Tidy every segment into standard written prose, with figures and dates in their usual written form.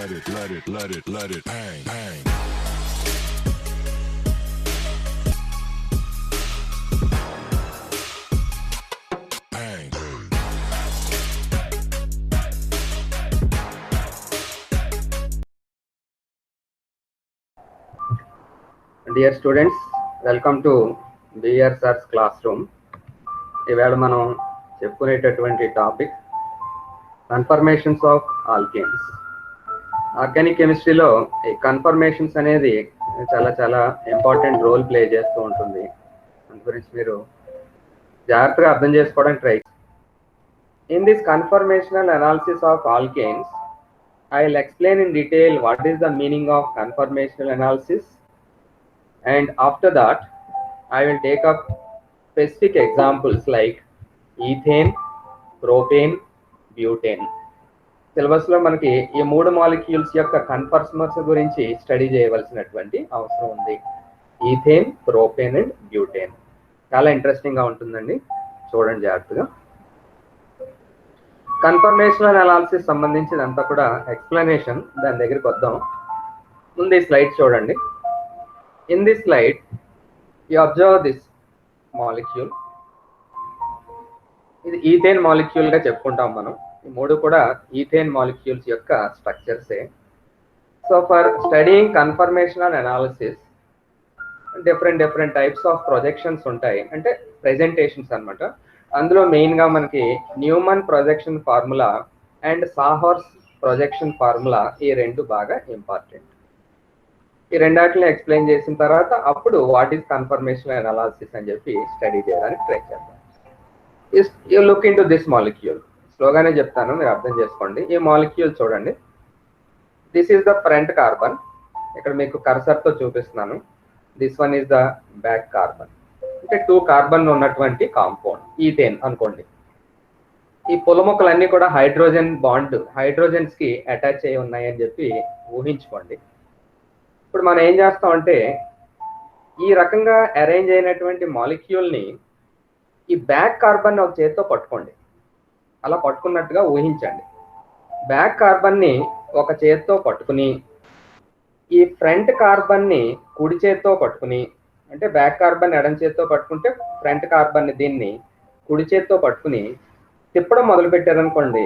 let it bang, bang. Bang. Dear students, welcome to BR Sir's classroom. ఇవాళ మనం చెప్పుకునేటటువంటి topic conformations of alkanes. Organic కెమిస్ట్రీలో ఈ confirmations అనేది చాలా ఇంపార్టెంట్ రోల్ ప్లే చేస్తూ ఉంటుంది. దాని గురించి మీరు జాగ్రత్తగా అర్థం చేసుకోవడానికి try. In this conformational analysis of alkanes, I will explain in detail what is the meaning of conformational analysis, and after that I will take up specific examples like ethane, propane, butane. Syllabus లో మనకి ఈ మూడు molecules యొక్క కన్ఫర్మర్స్ గురించి study చేయవలసినటువంటి అవసరం ఉంది. Ethane, propane and butane. చాలా ఇంట్రెస్టింగ్ గా ఉంటుందండి, చూడండి జాగ్రత్తగా. కన్ఫర్మేషనల్ అనాలిసిస్ సంబంధించినంతా కూడా ఎక్స్ప్లెనేషన్, దాని దగ్గరికి వద్దాం. ముందు ఈ స్లైడ్ చూడండి. In this slide, you observe this molecule. ఇది ఈథేన్ మాలిక్యూల్ గా చెప్పుకుంటాం మనం. ఈ మూడు కూడా ఈథేన్ మాలిక్యూల్స్ యొక్క స్ట్రక్చర్సే. So for studying conformational analysis, different types of projections ఉంటాయి, అంటే ప్రెజెంటేషన్స్ అన్నమాట. అందులో మెయిన్ గా మనకి Newman projection formula and sawhorse projection formula, ఈ రెండు బాగా ఇంపార్టెంట్. ఈ రెండాటిని ఎక్స్ప్లెయిన్ చేసిన తర్వాత అప్పుడు వాట్ ఈస్ కన్ఫర్మేషనల్ అనాలిసిస్ అని చెప్పి స్టడీ చేయడానికి ట్రై చేద్దాం. You look into this molecule. స్లోగానే చెప్తాను, మీరు అర్థం చేసుకోండి. ఈ మాలిక్యూల్ చూడండి. This is the front carbon. ఇక్కడ మీకు కర్సర్తో చూపిస్తున్నాను. This one is the back carbon. అంటే 2 కార్బన్ ఉన్నటువంటి కాంపౌండ్ ఈథేన్ అనుకోండి. ఈ పొలమొక్కలన్నీ కూడా హైడ్రోజన్ బాండ్, హైడ్రోజన్స్ కి అటాచ్ అయి ఉన్నాయని చెప్పి ఊహించుకోండి. ఇప్పుడు మనం ఏం చేస్తామంటే, ఈ రకంగా అరేంజ్ అయినటువంటి మాలిక్యూల్ని ఈ బ్యాక్ కార్బన్ ఒక చేతితో పట్టుకోండి. అలా పట్టుకున్నట్టుగా ఊహించండి. బ్యాక్ కార్బన్ని ఒక చేతితో పట్టుకుని, ఈ ఫ్రంట్ కార్బన్ని కుడి చేతితో పట్టుకుని, అంటే బ్యాక్ కార్బన్ ఎడం చేతితో పట్టుకుంటే ఫ్రంట్ కార్బన్ని దీన్ని కుడి చేతితో పట్టుకుని తిప్పడం మొదలు పెట్టారనుకోండి.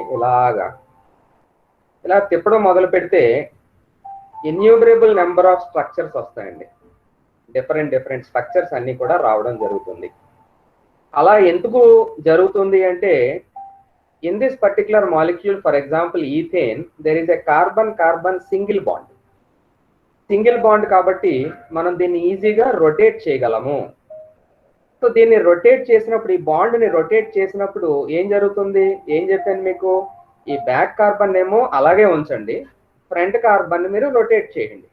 ఇలా తిప్పడం మొదలు పెడితే ఇన్యూమరబుల్ నెంబర్ ఆఫ్ స్ట్రక్చర్స్ వస్తాయండి. డిఫరెంట్ స్ట్రక్చర్స్ అన్ని కూడా రావడం జరుగుతుంది. అలా ఎందుకు జరుగుతుంది అంటే, in this particular molecule, for example ethane, there is a carbon single bond కాబట్టి మనం దీన్ని ఈజీగా రొటేట్ చేయగలము. సో దీన్ని రొటేట్ చేసినప్పుడు, ఈ బాండ్ని రొటేట్ చేసినప్పుడు ఏం జరుగుతుంది, ఏం చెప్పాను మీకు, ఈ బ్యాక్ కార్బన్ ఏమో అలాగే ఉంచండి, ఫ్రంట్ కార్బన్ మీరు రొటేట్ చేయండి.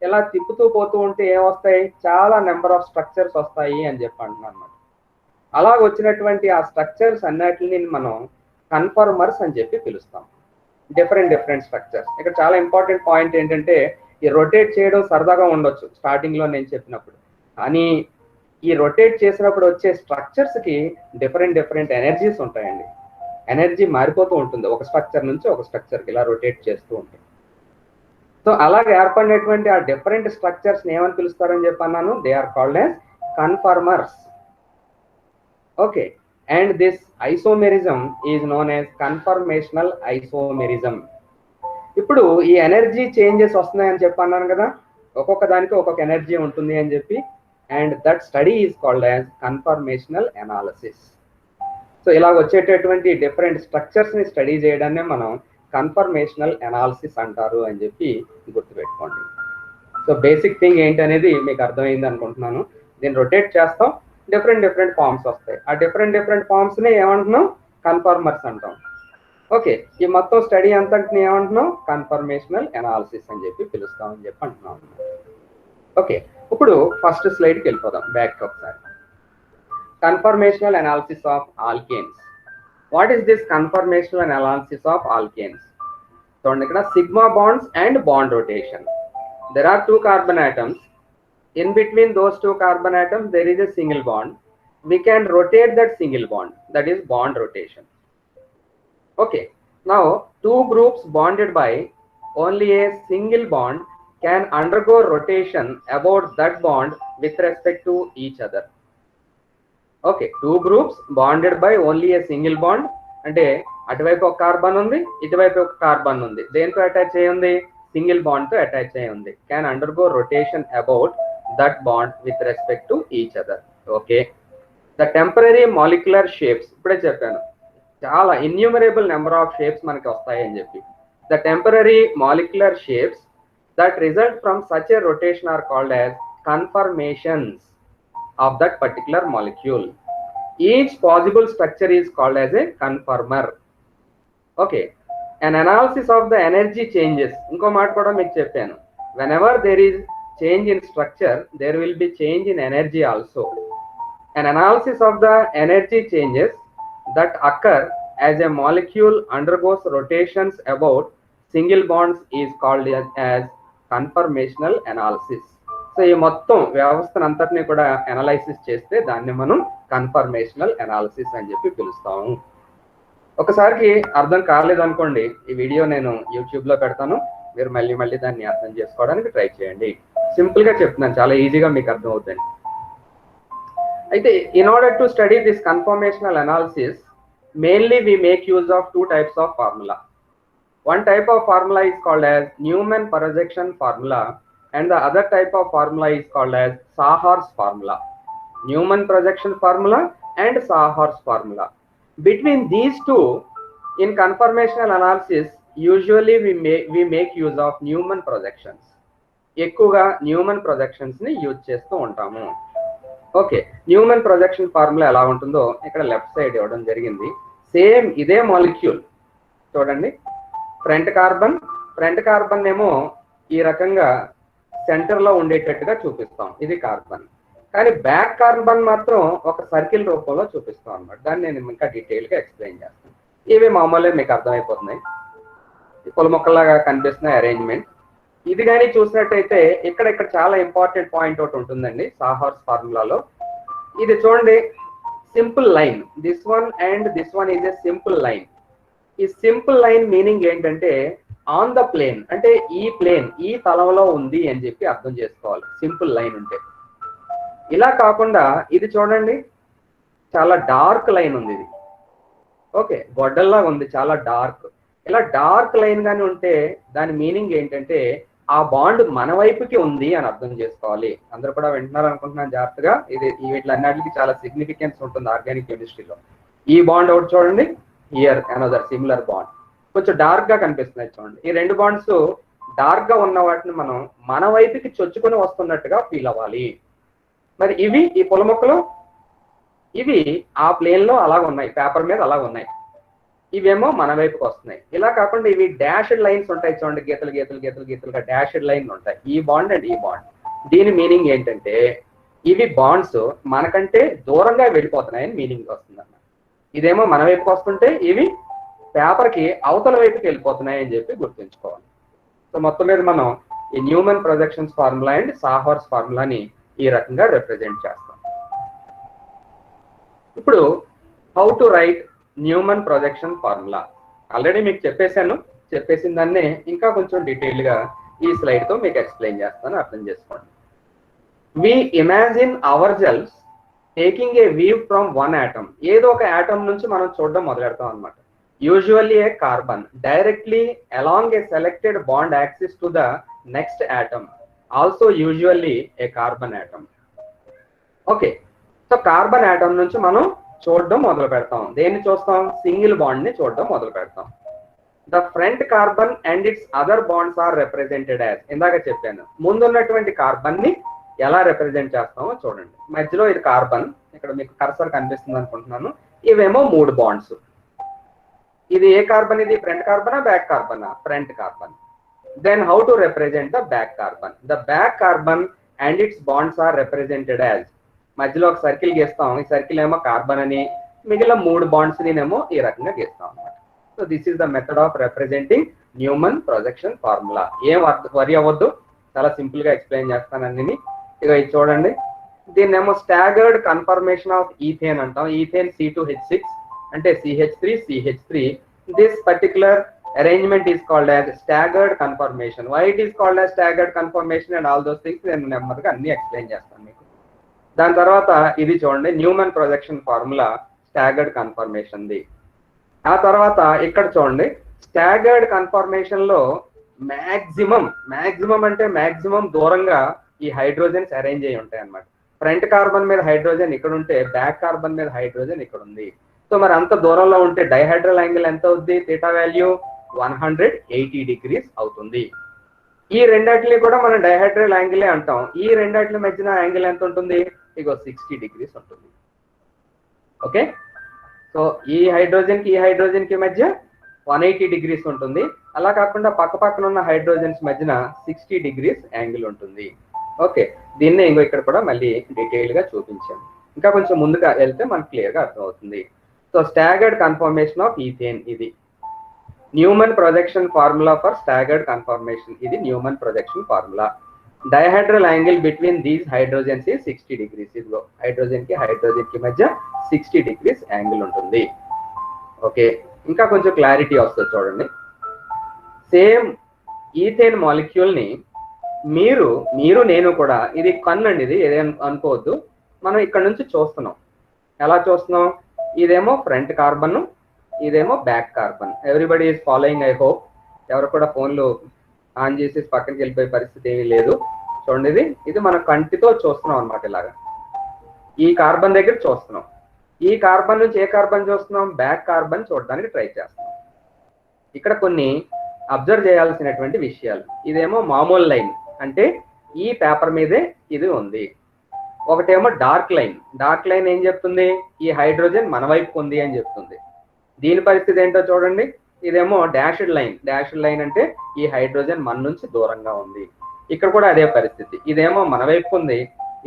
ఇలా తిప్పుతూ పోతూ ఉంటే ఏమొస్తాయి, చాలా నెంబర్ ఆఫ్ స్ట్రక్చర్స్ వస్తాయి అని చెప్పి అంటున్నాను అన్నమాట. అలా వచ్చినటువంటి ఆ స్ట్రక్చర్స్ అన్నిటిని మనం కన్ఫర్మర్స్ అని చెప్పి పిలుస్తాం. Different structures. ఇక్కడ చాలా ఇంపార్టెంట్ పాయింట్ ఏంటంటే, ఈ రొటేట్ చేయడం సరదాగా ఉండొచ్చు స్టార్టింగ్ లో నేను చెప్పినప్పుడు, కానీ ఈ రొటేట్ చేసినప్పుడు వచ్చే స్ట్రక్చర్స్ కి డిఫరెంట్ ఎనర్జీస్ ఉంటాయండి. ఎనర్జీ మారిపోతూ ఉంటుంది ఒక స్ట్రక్చర్ నుంచి ఒక స్ట్రక్చర్కి, ఇలా రొటేట్ చేస్తూ ఉంటుంది. సో అలాగే ఏర్పడినటువంటి ఆ డిఫరెంట్ స్ట్రక్చర్స్ ఏమని పిలుస్తారని చెప్పన్నాను, they are called as conformers. Okay, and this isomerism is known as conformational isomerism. ఇప్పుడు ఈ ఎనర్జీ చేంజెస్ వస్తున్నాయని చెప్పన్నాను కదా, ఒక్కొక్క దానికి ఒక్కొక్క ఎనర్జీ ఉంటుంది అని చెప్పి, and that study is called as conformational analysis. So ఇలా వచ్చేటటువంటి డిఫరెంట్ స్ట్రక్చర్స్ ని స్టడీ చేయడాన్ని మనం కన్ఫర్మేషనల్ అనాలిసిస్ అంటారు అని చెప్పి గుర్తుపెట్టుకోండి. సో బేసిక్ థింగ్ ఏంటనేది మీకు అర్థమైంది అనుకుంటున్నాను. దీన్ని రొటేట్ చేస్తాం, డిఫరెంట్ ఫార్మ్స్ వస్తాయి. ఆ డిఫరెంట్ ఫార్మ్స్ ని ఏమంటున్నాం, కన్ఫర్మర్స్ అంటాం. ఓకే, ఈ మొత్తం స్టడీ అంతటిని ఏమంటున్నాం, కన్ఫర్మేషనల్ అనాలిసిస్ అని చెప్పి పిలుస్తాం అని చెప్పి అంటున్నాం. ఓకే, ఇప్పుడు ఫస్ట్ స్లైడ్కి వెళ్ళిపోదాం బ్యాక్ ఒకసారి. Conformational analysis of alkanes. What is this conformational analysis of alkanes? చూడండి, ఇక్కడ sigma bonds and bond rotation. There are 2 carbon atoms. In between those 2 carbon atoms there is a single bond. We can rotate that single bond, that is bond rotation. Okay, now 2 groups bonded by only a single bond can undergo rotation about that bond with respect to each other. Okay, two groups bonded by only a single bond, అంటే అటువైపు ఒక carbon ఉంది, ఇటువైపు ఒక carbon ఉంది. దేంతో attach అయ్యి ఉంది? సింగిల్ బాండ్ తో అటాచ్ అయ్యి ఉంది. Can undergo rotation about that bond with respect to each other. Okay, the temporary molecular shapes, ఇప్పుడే చెప్పాను చాలా ఇన్యూమరబుల్ నెంబర్ ఆఫ్ షేప్స్ మనకి వస్తాయని చెప్పి. The temporary molecular shapes that result from such a rotation are called as conformations of that particular molecule. Each possible structure is called as a conformer. Okay, an analysis of the energy changes, inko మాట కూడా మీకు చెప్పాను, whenever there is change in structure there will be change in energy also. An analysis of the energy changes that occur as a molecule undergoes rotations about single bonds is called as conformational analysis. So ఈ మొత్తం వ్యవస్థను అంతటిని కూడా analysis చేస్తే దాన్ని మనం conformational analysis అని చెప్పి పిలుస్తాము. ఒకసారికి అర్థం కాలేదనుకోండి, ఈ వీడియో నేను యూట్యూబ్లో పెడతాను, మీరు మళ్ళీ మళ్ళీ దాన్ని అర్థం చేసుకోవడానికి ట్రై చేయండి. సింపుల్గా చెప్తున్నాను, చాలా ఈజీగా మీకు అర్థం అవుతుంది. అయితే in order to study this conformational analysis mainly we make use of two types of formula. One type of formula is called as Newman projection formula, and the other type of formula is called as Sahar's formula. Newman projection formula and Sahar's formula. Between these two, in conformational analysis, usually we make use of Newman projections. ఎక్కువగా Neumann projections ని use చేస్తూ ఉంటాము. Okay, Neumann projection formula ఎలా ఉంటుందో ఇక్కడ left side ఇవ్వడం జరిగింది. Same ఇదే మాలిక్యూల్ చూడండి, ఫ్రంట్ కార్బన్ ఏమో ఈ రకంగా సెంటర్ లో ఉండేటట్టుగా చూపిస్తాం, ఇది కార్బన్. కానీ బ్యాక్ కార్బన్ మాత్రం ఒక సర్కిల్ రూపంలో చూపిస్తాం అన్నమాట. దాన్ని నేను ఇంకా డీటెయిల్ గా ఎక్స్ప్లెయిన్ చేస్తాను. ఇవి మామూలుగా మీకు అర్థమైపోతున్నాయి, పొల మొక్కలాగా కనిపిస్తున్నాయి అరేంజ్మెంట్. ఇది కానీ చూసినట్టయితే ఇక్కడ చాలా ఇంపార్టెంట్ పాయింట్ ఒకటి ఉంటుందండి సాహార్స్ ఫార్ములాలో. ఇది చూడండి, simple line, this one and this one is a simple line. ఈ సింపుల్ లైన్ మీనింగ్ ఏంటంటే ఆన్ ద ప్లేన్, అంటే ఈ ప్లేన్ ఈ తలంలో ఉంది అని చెప్పి అర్థం చేసుకోవాలి సింపుల్ లైన్ ఉంటే. ఇలా కాకుండా ఇది చూడండి, చాలా డార్క్ లైన్ ఉంది ఇది. ఓకే, గొడ్డల్లాగా ఉంది, చాలా డార్క్. ఇలా డార్క్ లైన్ గాని ఉంటే దాని మీనింగ్ ఏంటంటే ఆ బాండ్ మన వైపుకి ఉంది అని అర్థం చేసుకోవాలి. అందరూ కూడా వింటున్నారు అనుకుంటున్నాను జాగ్రత్తగా. ఇది వీటిలన్నిటికి చాలా సిగ్నిఫికెన్స్ ఉంటుంది ఆర్గానిక్ కెమిస్ట్రీలో. ఈ బాండ్ ఒకటి చూడండి, హియర్ అనదర్ సిమిలర్ బాండ్, కొంచెం డార్క్ గా కనిపిస్తున్నాయి చూడండి. ఈ రెండు బాండ్స్ డార్క్ గా ఉన్న వాటిని మనం మన వైపుకి చొచ్చుకొని వస్తున్నట్టుగా ఫీల్ అవ్వాలి. మరి ఇవి ఈ పొల మొక్కలు, ఇవి ఆ ప్లేన్ లో అలాగ ఉన్నాయి, పేపర్ మీద అలాగ ఉన్నాయి. ఇవేమో మన వైపుకి వస్తున్నాయి. ఇలా కాకుండా ఇవి డాష్డ్ లైన్స్ ఉంటాయి చూడండి, గీతలుగా డాష్డ్ లైన్ ఉంటాయి. ఈ బాండ్ అండ్ ఈ బాండ్, దీని మీనింగ్ ఏంటంటే ఇవి బాండ్స్ మనకంటే దూరంగా వెళ్ళిపోతున్నాయని మీనింగ్ వస్తుంది అన్నమాట. ఇదేమో మన వైపుకి వస్తుంటే ఇవి పేపర్ కి అవతల వైపుకి వెళ్ళిపోతున్నాయి అని చెప్పి గుర్తుంచుకోవాలి. సో మొత్తం మీద మనం ఈ న్యూమన్ ప్రొజెక్షన్స్ ఫార్ములా అండ్ సాహార్స్ ఫార్ములాని ఈ రకంగా రిప్రజెంట్ చేస్తాం. ఇప్పుడు how to right Neumann projection formula already మీకు చెప్పేసిన దాన్నే ఇంకా కొంచెం డీటెయిల్ గా ఈ స్లైడ్ తో మీకు ఎక్స్ప్లెయిన్ చేస్తాను, అర్థం చేసుకోండి. We imagine ourselves taking a view from one atom. ఏదో ఒక ఆటమ్ నుంచి మనం చూడడం మొదలెడతాం అనమాట. Usually a carbon directly along a selected bond axis to the next atom, also usually a carbon atom. Okay, so carbon atom నుంచి మనం చూడడం మొదలు పెడతాం. దేన్ని చూస్తాం? సింగిల్ బాండ్ ని చూడడం మొదలు పెడతాం. The front carbon and its other bonds are represented as, ఇందాక చెప్పాను ముందున్నటువంటి కార్బన్ ని ఎలా రిప్రజెంట్ చేస్తామో చూడండి. మధ్యలో ఇది కార్బన్, ఇక్కడ మీకు కర్సర్ కనిపిస్తుంది అనుకుంటున్నాను. ఇవేమో మూడు బాండ్స్. ఇది ఏ కార్బన్? ఇది ఫ్రంట్ కార్బనా బ్యాక్ కార్బనా? Front carbon. Then how to represent the back carbon? The back carbon and its bonds are represented as, మధ్యలో ఒక సర్కిల్ గీస్తాం. ఈ సర్కిల్ ఏమో కార్బన్ అని, మిగిలిన మూడు బాండ్స్ నేమో ఈ రకంగా గీస్తాం అన్నమాట. So this is the method of representing Neumann projection formula. ఏం వరి అవ్వద్దు, చాలా సింపుల్ గా ఎక్స్ప్లెయిన్ చేస్తాను అన్ని. ఇక ఇది చూడండి, దీన్నేమో స్టాగర్డ్ కన్ఫర్మేషన్ ఆఫ్ ఈథేన్ అంటాం. ఈథేన్ C2H6 అంటే CH3 CH3. This particular arrangement is called as staggered conformation. Why it is called as staggered conformation and all those things నేను నెమ్మదిగా అన్ని ఎక్స్ప్లెయిన్ చేస్తాను మీకు. దాని తర్వాత ఇది చూడండి, Neumann projection formula staggered confirmation the. ఆ తర్వాత ఇక్కడ చూడండి, స్టాగర్డ్ కన్ఫర్మేషన్ లో మ్యాక్సిమం అంటే మ్యాక్సిమం దూరంగా ఈ హైడ్రోజన్స్ అరేంజ్ అయి ఉంటాయి అన్నమాట. ఫ్రంట్ కార్బన్ మీద హైడ్రోజన్ ఇక్కడ ఉంటే బ్యాక్ కార్బన్ మీద హైడ్రోజన్ ఇక్కడ ఉంది. సో మరి అంత దూరంలో ఉంటే డైహైడ్రల్ యాంగిల్ ఎంత అవుద్ది? థీటా వాల్యూ 180 డిగ్రీస్ అవుతుంది. ఈ రెండాటిని కూడా మనం డైహైడ్రల్ యాంగిలే అంటాం. ఈ రెండాటిల మధ్యన యాంగిల్ ఎంత ఉంటుంది? ఇగో 60 డిగ్రీస్ ఉంటుంది. ఓకే, సో ఈ హైడ్రోజన్ కి మధ్య 180 డిగ్రీస్ ఉంటుంది. అలా కాకుండా పక్క పక్కన ఉన్న హైడ్రోజన్స్ మధ్యన 60 డిగ్రీస్ యాంగిల్ ఉంటుంది. ఓకే, దీన్నే ఇంకో ఇక్కడ కూడా మళ్ళీ డీటెయిల్ గా చూపించాను. ఇంకా కొంచెం ముందుగా వెళ్తే మనకు క్లియర్ గా అర్థమవుతుంది. So staggered conformation of ethane, ఇది Newman projection formula for staggered conformation. ఇది Newman projection formula. Dihedral angle between these hydrogens 60 degrees. ఇదిగో హైడ్రోజన్ కి మధ్య 60 డిగ్రీస్ యాంగిల్ ఉంటుంది. ఓకే, ఇంకా కొంచెం క్లారిటీ వస్తుంది చూడండి. సేమ్ ఈథేన్ మాలిక్యూల్ ని మీరు నేను కూడా, ఇది కన్నండి, ఇది ఏదేం అనుకోవద్దు, మనం ఇక్కడ నుంచి చూస్తున్నాం. ఎలా చూస్తున్నాం? ఇదేమో ఫ్రంట్ కార్బన్, ఇదేమో back carbon. Everybody is following, I hope. ఎవరు కూడా ఫోన్లు ఆన్ చేసి పక్కనకి వెళ్ళిపోయే పరిస్థితి ఏమీ లేదు. చూడండి, ఇది మన కంటితో చూస్తున్నాం అనమాట. ఇలాగా ఈ కార్బన్ దగ్గర చూస్తున్నాం. ఈ కార్బన్ నుంచి ఏ కార్బన్ చూస్తున్నాం? బ్యాక్ కార్బన్ చూడడానికి ట్రై చేస్తున్నాం. ఇక్కడ కొన్ని అబ్జర్వ్ చేయాల్సినటువంటి విషయాలు. ఇదేమో మామూలు లైన్, అంటే ఈ పేపర్ మీదే ఇది ఉంది. ఒకటేమో డార్క్ లైన్ ఏం చెప్తుంది? ఈ హైడ్రోజన్ మన వైపు ఉంది అని చెప్తుంది. దీని పరిస్థితి ఏంటో చూడండి. ఇదేమో డాష్డ్ లైన్ అంటే ఈ హైడ్రోజన్ మన నుంచి దూరంగా ఉంది. ఇక్కడ కూడా అదే పరిస్థితి. ఇదేమో మన వైపు ఉంది,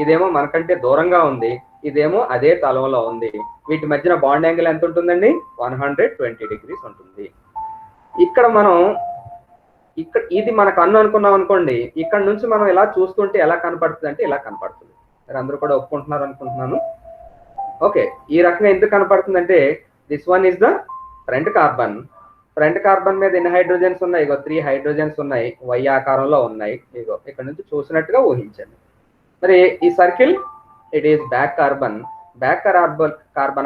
ఇదేమో మనకంటే దూరంగా ఉంది, ఇదేమో అదే తలంలో ఉంది. వీటి మధ్యన బాండ్ యాంగిల్ ఎంత ఉంటుందండి? 120 డిగ్రీస్ ఉంటుంది. ఇక్కడ ఇది మన కన్ను అనుకున్నాం అనుకోండి. ఇక్కడ నుంచి మనం ఇలా చూస్తుంటే ఎలా కనపడుతుంది అంటే ఇలా కనపడుతుంది. మీరు అందరూ కూడా ఒప్పుకుంటున్నారు అనుకుంటున్నాను. ఓకే, ఈ రకంగా ఎందుకు కనపడుతుంది అంటే this one is the front carbon మీద ఎన్ని హైడ్రోజన్స్ ఉన్నాయి? ఇగో 3 హైడ్రోజన్స్ ఉన్నాయి, వై ఆకారంలో ఉన్నాయి. ఇగో ఇక్కడ నుంచి చూసినట్టుగా ఊహించండి. మరి ఈ circle, it is back carbon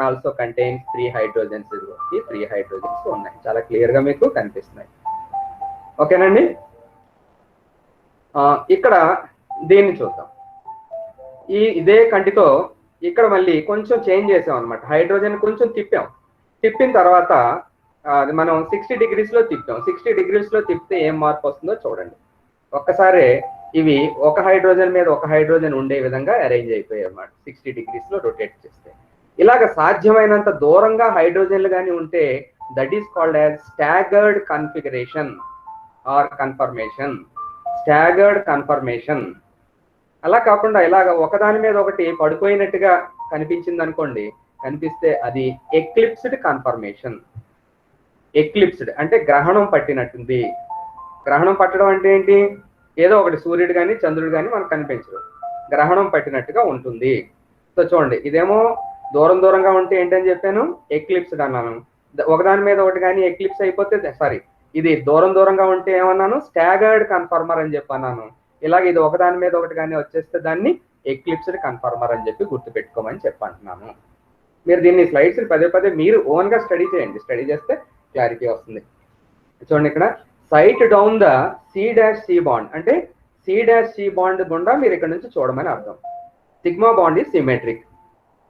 also contains 3 hydrogens. ఇదిగో ఈ 3 హైడ్రోజన్స్ ఉన్నాయి, చాలా క్లియర్ గా మీకు కనిపిస్తున్నాయి. ఓకేనండి, ఇక్కడ దీన్ని చూద్దాం. ఇదే కంటితో ఇక్కడ మళ్ళీ కొంచెం చేంజ్ చేసాం అనమాట. హైడ్రోజన్ కొంచెం తిప్పిన తర్వాత అది మనం 60 డిగ్రీస్ లో తిప్పాం. 60 డిగ్రీస్ లో తిప్పితే ఏం మార్పు వస్తుందో చూడండి. ఒక్కసారి ఇవి ఒక హైడ్రోజన్ మీద ఒక హైడ్రోజన్ ఉండే విధంగా అరేంజ్ అయిపోయాయి అన్నమాట. 60 డిగ్రీస్ లో రొటేట్ చేస్తే ఇలాగ సాధ్యమైనంత దూరంగా హైడ్రోజన్లు కానీ ఉంటే that is called as staggered configuration or conformation. Staggered conformation. అలా కాకుండా ఇలాగ ఒకదాని మీద ఒకటి పడిపోయినట్టుగా కనిపించింది అనుకోండి, కనిపిస్తే అది ఎక్లిప్స్డ్ కన్ఫర్మేషన్. ఎక్లిప్స్డ్ అంటే గ్రహణం పట్టినట్టుంది. గ్రహణం పట్టడం అంటే ఏంటి? ఏదో ఒకటి సూర్యుడు కానీ చంద్రుడు కానీ మనకు కనిపించరు, గ్రహణం పట్టినట్టుగా ఉంటుంది. సో చూడండి, ఇదేమో దూరంగా ఉంటే ఏంటని చెప్పాను? ఎక్లిప్స్డ్ అన్నాను. ఒకదాని మీద ఒకటి కానీ ఎక్లిప్స్ అయిపోతే, సారీ, ఇది దూరంగా ఉంటే ఏమన్నాను? స్టాగర్డ్ కన్ఫర్మర్ అని చెప్పన్నాను. ఇలాగ ఇది ఒకదాని మీద ఒకటి కానీ వచ్చేస్తే దాన్ని ఎక్లిప్స్డ్ కన్ఫర్మర్ అని చెప్పి గుర్తుపెట్టుకోమని చెప్పంటున్నాను. మీరు దీన్ని స్లైడ్స్ పదే మీరు ఓన్ గా స్టడీ చేయండి. స్టడీ చేస్తే క్లారిటీ వస్తుంది. చూడండి, ఇక్కడ sight down the C' bond అంటే C' బాండ్ గుండా మీరు ఇక్కడ నుంచి చూడమని అర్థం. Sigma bond is symmetric.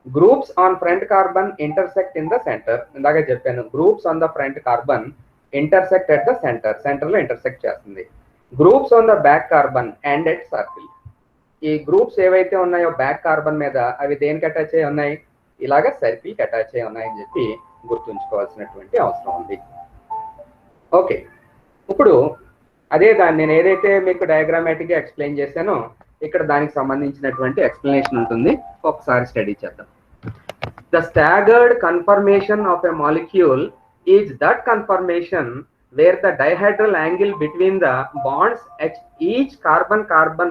Groups on front carbon intersect in the centre. ఇందాక చెప్పాను, groups on the front carbon intersect at the centre లో ఇంటర్సెక్ట్ చేస్తుంది. Groups on the back carbon and at circle. ఈ గ్రూప్స్ ఏవైతే ఉన్నాయో బ్యాక్ కార్బన్ మీద అవి దేనికి అటాచ్ అయ్యి ఉన్నాయి? ఇలాగ సర్కిల్ కి అటాచ్ అయ్యి ఉన్నాయని చెప్పి గుర్తుంచుకోవాల్సినటువంటి అవసరం ఉంది. ఓకే, ఇప్పుడు అదే దాన్ని నేను ఏదైతే మీకు డయాగ్రామాటిక్ గా ఎక్స్ప్లెయిన్ చేశానో ఇక్కడ దానికి సంబంధించినటువంటి ఎక్స్ప్లెనేషన్ ఉంటుంది. ఒకసారి స్టడీ చేద్దాం. The staggered conformation of a molecule is that confirmation where the dihedral angle between the bonds at each carbon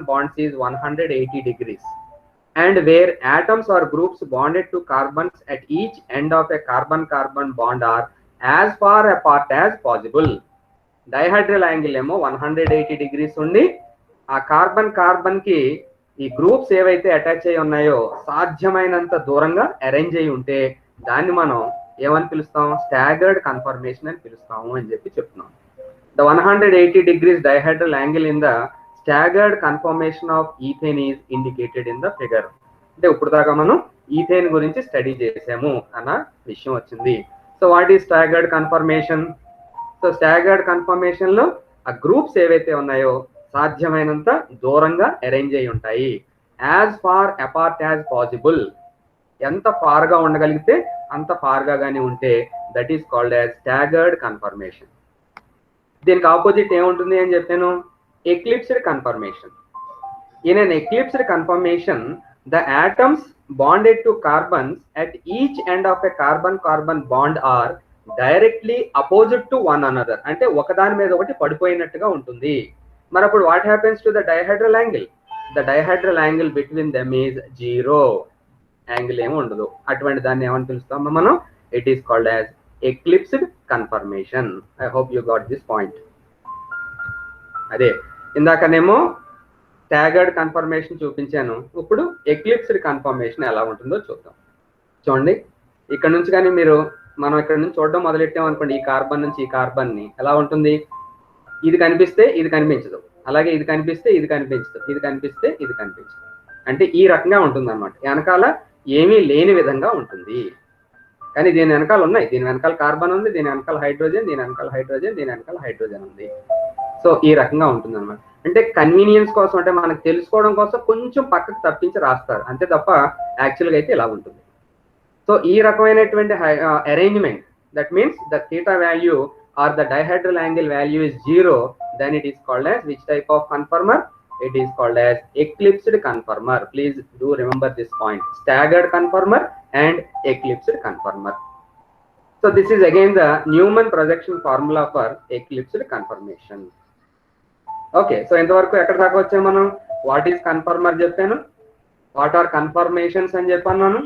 bonds is 180 degrees, and where atoms or groups bonded to carbons at each end of a carbon bond are as far apart as possible. Dihedral angle ఏమో 180 degrees ఉండి ఆ carbon కి ఈ గ్రూప్స్ ఏవైతే attach అయి ఉన్నాయో సాధ్యమైనంత దూరంగా అరేంజ్ అయి ఉంటే దాన్ని మనం ఏమని పిలుస్తాం, స్టాగర్డ్ కన్ఫర్మేషన్ అని పిలుస్తాము అని చెప్తున్నాం. The 180 degrees dihedral angle in the staggered conformation of ethane is indicated in the figure. అంటే ఇప్పుడు దాకా మనం ఈథేన్ గురించి స్టడీ చేసాము అన్న విషయం వచ్చింది. So what is staggered confirmation? So staggered confirmation లో ఆ గ్రూప్స్ ఏవైతే ఉన్నాయో సాధ్యమైనంత దూరంగా అరేంజ్ అయి ఉంటాయి. As far apart as possible, ఎంత ఫార్ గా ఉండగలిగితే అంత ఫార్ గా గానీ ఉంటే that is called as staggered conformation. దీనికి ఆపోజిట్ ఏముంటుంది అని చెప్పాను, eclipsed conformation. In an eclipsed conformation the atoms bonded to carbons at each end of a carbon carbon bond are directly opposite to one another. అంటే ఒకదాని మీద ఒకటి పడిపోయినట్టుగా ఉంటుంది. మరి అప్పుడు what happens to the dihedral angle? The dihedral angle between them is zero. Angle ఏమి ఉండదు. అటువంటి దాన్ని ఏమని పిలుస్తామో మనం, it is called as eclipsed confirmation. I hope you got this point. అదే ఇందాకనేమో స్టాగర్డ్ కన్ఫర్మేషన్ చూపించాను, ఇప్పుడు ఎక్లిప్స్డ్ కన్ఫర్మేషన్ ఎలా ఉంటుందో చూద్దాం. చూడండి, ఇక్కడ నుంచి కానీ మనం ఇక్కడ నుంచి చూడడం మొదలెట్టాం అనుకోండి, ఈ కార్బన్ నుంచి ఈ కార్బన్ ని ఎలా ఉంటుంది, ఇది కనిపిస్తే ఇది కనిపించదు, అలాగే ఇది కనిపిస్తే ఇది కనిపించదు, ఇది కనిపిస్తే ఇది కనిపించదు. అంటే ఈ రకంగా ఉంటుంది అనమాట. వెనకాల ఏమీ లేని విధంగా ఉంటుంది. కానీ దీని వెనకాల ఉన్నాయి, దీని వెనకాల కార్బన్ ఉంది, దీని వెనకాల హైడ్రోజన్, దీని వెనకాల హైడ్రోజన్, దీని వెనకాల హైడ్రోజన్ ఉంది. సో ఈ రకంగా ఉంటుంది అనమాట. అంటే కన్వీనియన్స్ కోసం, అంటే మనకు తెలుసుకోవడం కోసం కొంచెం పక్కకు తప్పించి రాస్తారు అంతే తప్ప యాక్చువల్గా అయితే ఇలా ఉంటుంది. సో ఈ రకమైనటువంటి arrangement, that means the theta value or the dihedral angle value is zero, then it is called as which type of conformer? It is called as eclipsed conformer. Please do remember this point: staggered conformer and eclipsed conformer. So this is again the Newman projection formula for eclipsed conformation. Okay, so ఇంతవరకు ఎక్కడ దాకా వచ్చాము మనం? What is కన్ఫర్మర్ చెప్పాను, what are confirmations అని చెప్పాను.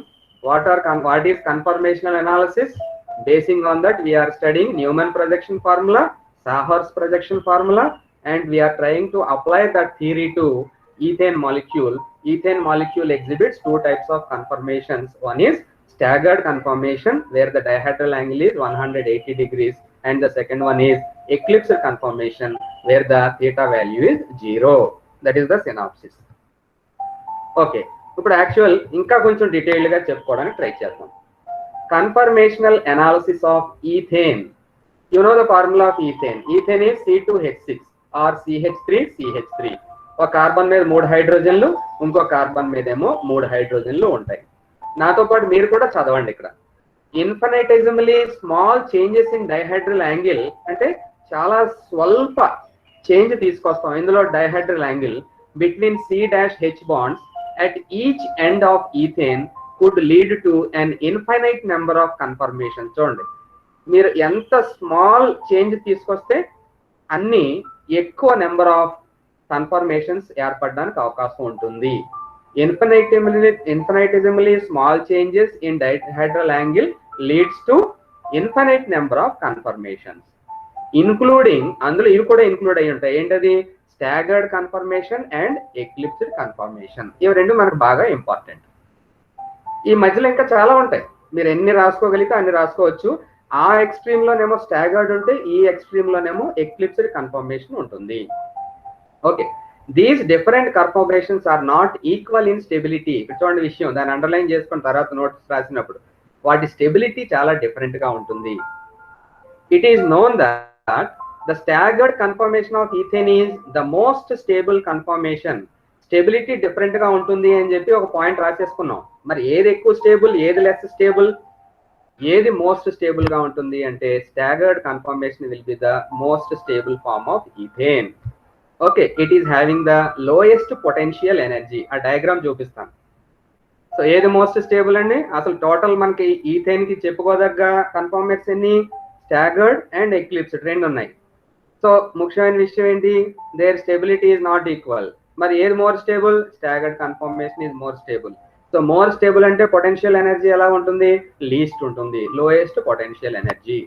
What is conformational analysis? Basing on that we are studying Newman projection formula, Sahar's projection formula, and we are trying to apply that theory to ethane molecule. Ethane molecule exhibits two types of conformations. One is staggered conformation, where the dihedral angle is 180 degrees, and the second one is eclipsed conformation, where the theta value is 0. That is the synopsis. Okay, ఇప్పుడు actual ఇంకా కొంచెం detailed గా చెప్పుకోవడానికి try చేద్దాం. Conformational analysis of ethane. You know the formula of ethane. Ethane is C2H6 or CH3CH3. ఒక carbon మీద 3 హైడ్రోజన్లు, ఇంకో carbon మీద ఏమో 3 హైడ్రోజన్లు ఉంటాయి. నాతో పాటు మీరు కూడా చదవండి. ఇక్కడ infinitesimally small changes in dihedral angle, అంటే చాలా స్వల్ప చేంజ్ తీసుకొస్తాం ఇందులో dihedral angle between C-H bonds at each end of ethane could lead to an infinite number of conformations. చూడండి, మీరు ఎంత స్మాల్ చేంజ్ తీసుకొస్తే అన్ని ఎక్కువ నెంబర్ ఆఫ్ కన్ఫర్మేషన్స్ ఏర్పడడానికి అవకాశం ఉంటుంది. Infinitesimally small changes in dihedral angle leads to infinite number of conformations, including, అందులో ఇవి కూడా ఇంక్లూడ్ అయి ఉంటాయి. ఏంటది? Staggered conformation and eclipsed conformation. ఇవి రెండు మనకు బాగా ఇంపార్టెంట్. ఈ మధ్యలో ఇంకా చాలా ఉంటాయి, మీరు ఎన్ని రాసుకోగలిగితే అన్ని రాసుకోవచ్చు. ఆ ఎక్స్ట్రీమ్ లోనేమో స్టాగర్డ్ ఉంటే, ఈ ఎక్స్ట్రీమ్ లోనేమో ఎక్లిప్స్డ్ కన్ఫర్మేషన్ ఉంటుంది. Okay, these different conformations are not equal in stability. ఇక్కడ చూడండి విషయం, దాన్ని అండర్లైన్ చేసుకున్న తర్వాత నోట్స్ రాసినప్పుడు వాటి స్టెబిలిటీ చాలా డిఫరెంట్ గా ఉంటుంది. It is known that the staggered conformation of ethane is the most stable confirmation. Stability different గా ఉంటుంది అని చెప్పి ఒక పాయింట్ రాసేసుకున్నాం. మరి ఏది ఎక్కువ స్టేబుల్, ఏది లెస్ స్టేబుల్, ఏది మోస్ట్ స్టేబుల్ గా ఉంటుంది అంటే staggered conformation will be the most stable form of ethane. Okay, it is having the lowest potential energy. ఆ డయాగ్రామ్ చూపిస్తాను. సో ఏది మోస్ట్ స్టేబుల్ అండి? అసలు టోటల్ మనకి ఈథేన్ కి చెప్పుకోదగ్గ కన్ఫర్మేషన్స్ ఎన్ని? స్టాగర్డ్ అండ్ ఎక్లిప్స్డ్ రెండు ఉన్నాయి. సో ముఖ్యమైన విషయం ఏంటి? Their stability is not equal. మరి ఏది more stable? Staggered conformation is more stable. So more stable అంటే పొటెన్షియల్ ఎనర్జీ ఎలా ఉంటుంది? లీస్ట్ ఉంటుంది, lowest potential energy.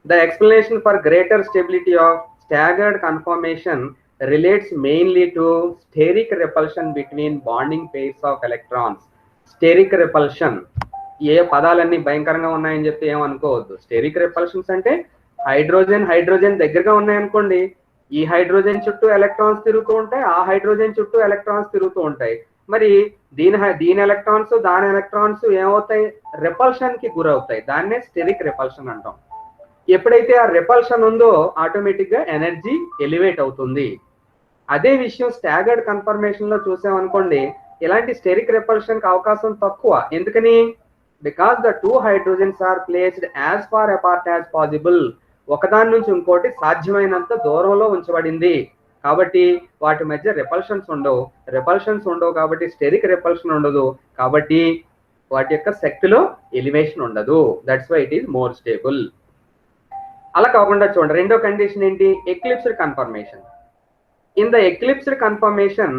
The explanation for greater stability of staggered conformation relates mainly to steric repulsion between bonding pairs of electrons. Steric repulsion, ఏ పదాలన్నీ భయంకరంగా ఉన్నాయని చెప్పి ఏమనుకోవద్దు. Stearic repulsions అంటే హైడ్రోజన్ దగ్గరగా ఉన్నాయనుకోండి, ఈ హైడ్రోజన్ చుట్టూ ఎలక్ట్రాన్స్ తిరుగుతూ ఉంటాయి, ఆ హైడ్రోజన్ చుట్టూ ఎలక్ట్రాన్స్ తిరుగుతూ ఉంటాయి. మరి దీని ఎలక్ట్రాన్స్ దాని ఎలక్ట్రాన్స్ ఏమవుతాయి, రిపల్షన్ కి గురవుతాయి. దాన్నే స్టెరిక్ రిపల్షన్ అంటాం. ఎప్పుడైతే ఆ రిపల్షన్ ఉందో ఆటోమేటిక్ గా ఎనర్జీ ఎలివేట్ అవుతుంది. అదే విషయం స్టాగర్డ్ కన్ఫర్మేషన్ లో చూసామనుకోండి, ఇలాంటి స్టెరిక్ రిపల్షన్ కి అవకాశం తక్కువ. ఎందుకని? Because the two hydrogens are placed as far apart as possible. ఒకదాని నుంచి ఇంకోటి సాధ్యమైనంత దూరంలో ఉంచబడింది కాబట్టి వాటి మధ్య రిపల్షన్స్ ఉండవు కాబట్టి స్టెరిక్ రిపల్షన్ ఉండదు, కాబట్టి వాటి యొక్క శక్తిలో ఎలివేషన్ ఉండదు. That's why it is more stable. అలా కాకుండా చూడండి, రెండో కండిషన్ ఏంటి, eclipsed conformation. In the eclipsed conformation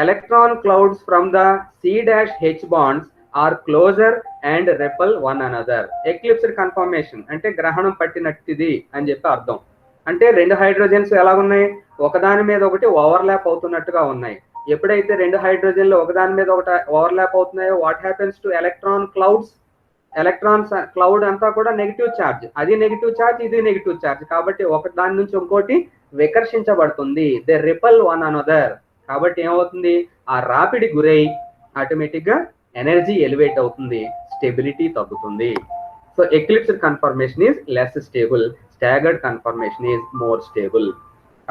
electron clouds from the C-H bonds are closer and repel one another. Eclipsed conformation అంటే గ్రహణం పట్టినట్టుది అని చెప్పి అర్థం. అంటే రెండు హైడ్రోజన్స్ ఎలా ఉన్నాయి, ఒకదాని మీద ఒకటి ఓవర్లాప్ అవుతున్నట్టుగా ఉన్నాయి. ఎప్పుడైతే రెండు హైడ్రోజన్లు ఒకదాని మీద ఒకటి ఓవర్లాప్ అవుతున్నాయో what happens to electron clouds? Electrons cloud అంతా కూడా నెగిటివ్ ఛార్జ్, అది నెగిటివ్ ఛార్జ్, ఇది నెగిటివ్ ఛార్జ్, కాబట్టి ఒక దాని నుంచి ఇంకోటి వికర్షించబడుతుంది. They repel one another. కాబట్టి ఏమవుతుంది, ఆ రాపిడి గురై ఆటోమేటిక్ గా ఎనర్జీ ఎలివేట్ అవుతుంది, స్టెబిలిటీ తగ్గుతుంది. So eclipsed conformation is less stable, staggered conformation is more stable.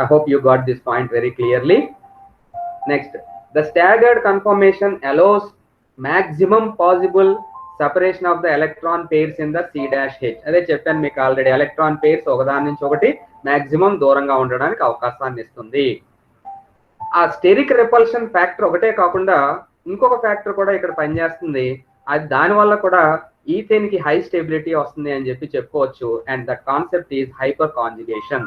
I hope you got this point very clearly. Next, the staggered conformation allows maximum possible separation of the electron pairs in the C-H. అదే చెప్పాను మీకు already, electron pairs ఒకదాని నుంచి ఒకటి maximum దూరంగా ఉండడానికి అవకాశాన్ని ఇస్తుంది. ఆ స్టెరిక్ రిపల్షన్ ఫ్యాక్టర్ ఒకటే కాకుండా ఇంకొక ఫ్యాక్టర్ కూడా ఇక్కడ పనిచేస్తుంది. అది దానివల్ల కూడా ఈథేన్ కి హై స్టెబిలిటీ వస్తుంది అని చెప్పి చెప్పుకోవచ్చు. And that concept is hyper conjugation.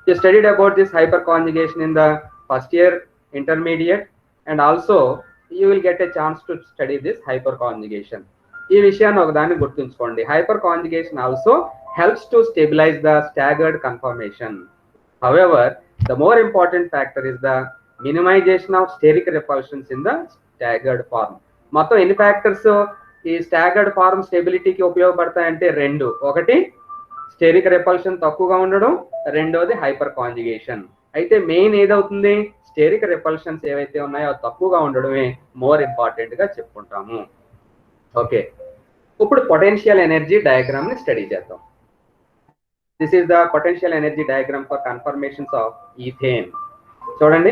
You studied about this hyper conjugation in the first year intermediate and also you will get a chance to study this hyper conjugation. ఈ విషయాన్ని ఒకదాన్ని గుర్తుంచుకోండి. Hyper conjugation also helps to stabilize the staggered conformation. However, the more important factor is the minimization of steric repulsions in the staggered form. మొత్తం ఎన్ని factors ఈ staggered form స్టెబిలిటీకి ఉపయోగపడతాయంటే రెండు. ఒకటి stearic repulsion తక్కువగా ఉండడం, రెండోది హైపర్ కాంజుగేషన్. అయితే main ఏదవుతుంది, stearic repulsions ఏవైతే ఉన్నాయో తక్కువగా ఉండడమే మోర్ ఇంపార్టెంట్ గా చెప్పుకుంటాము. ఓకే, ఇప్పుడు పొటెన్షియల్ ఎనర్జీ డయాగ్రామ్ ని స్టడీ చేద్దాం. This is the potential energy diagram for confirmations of ethane. చూడండి,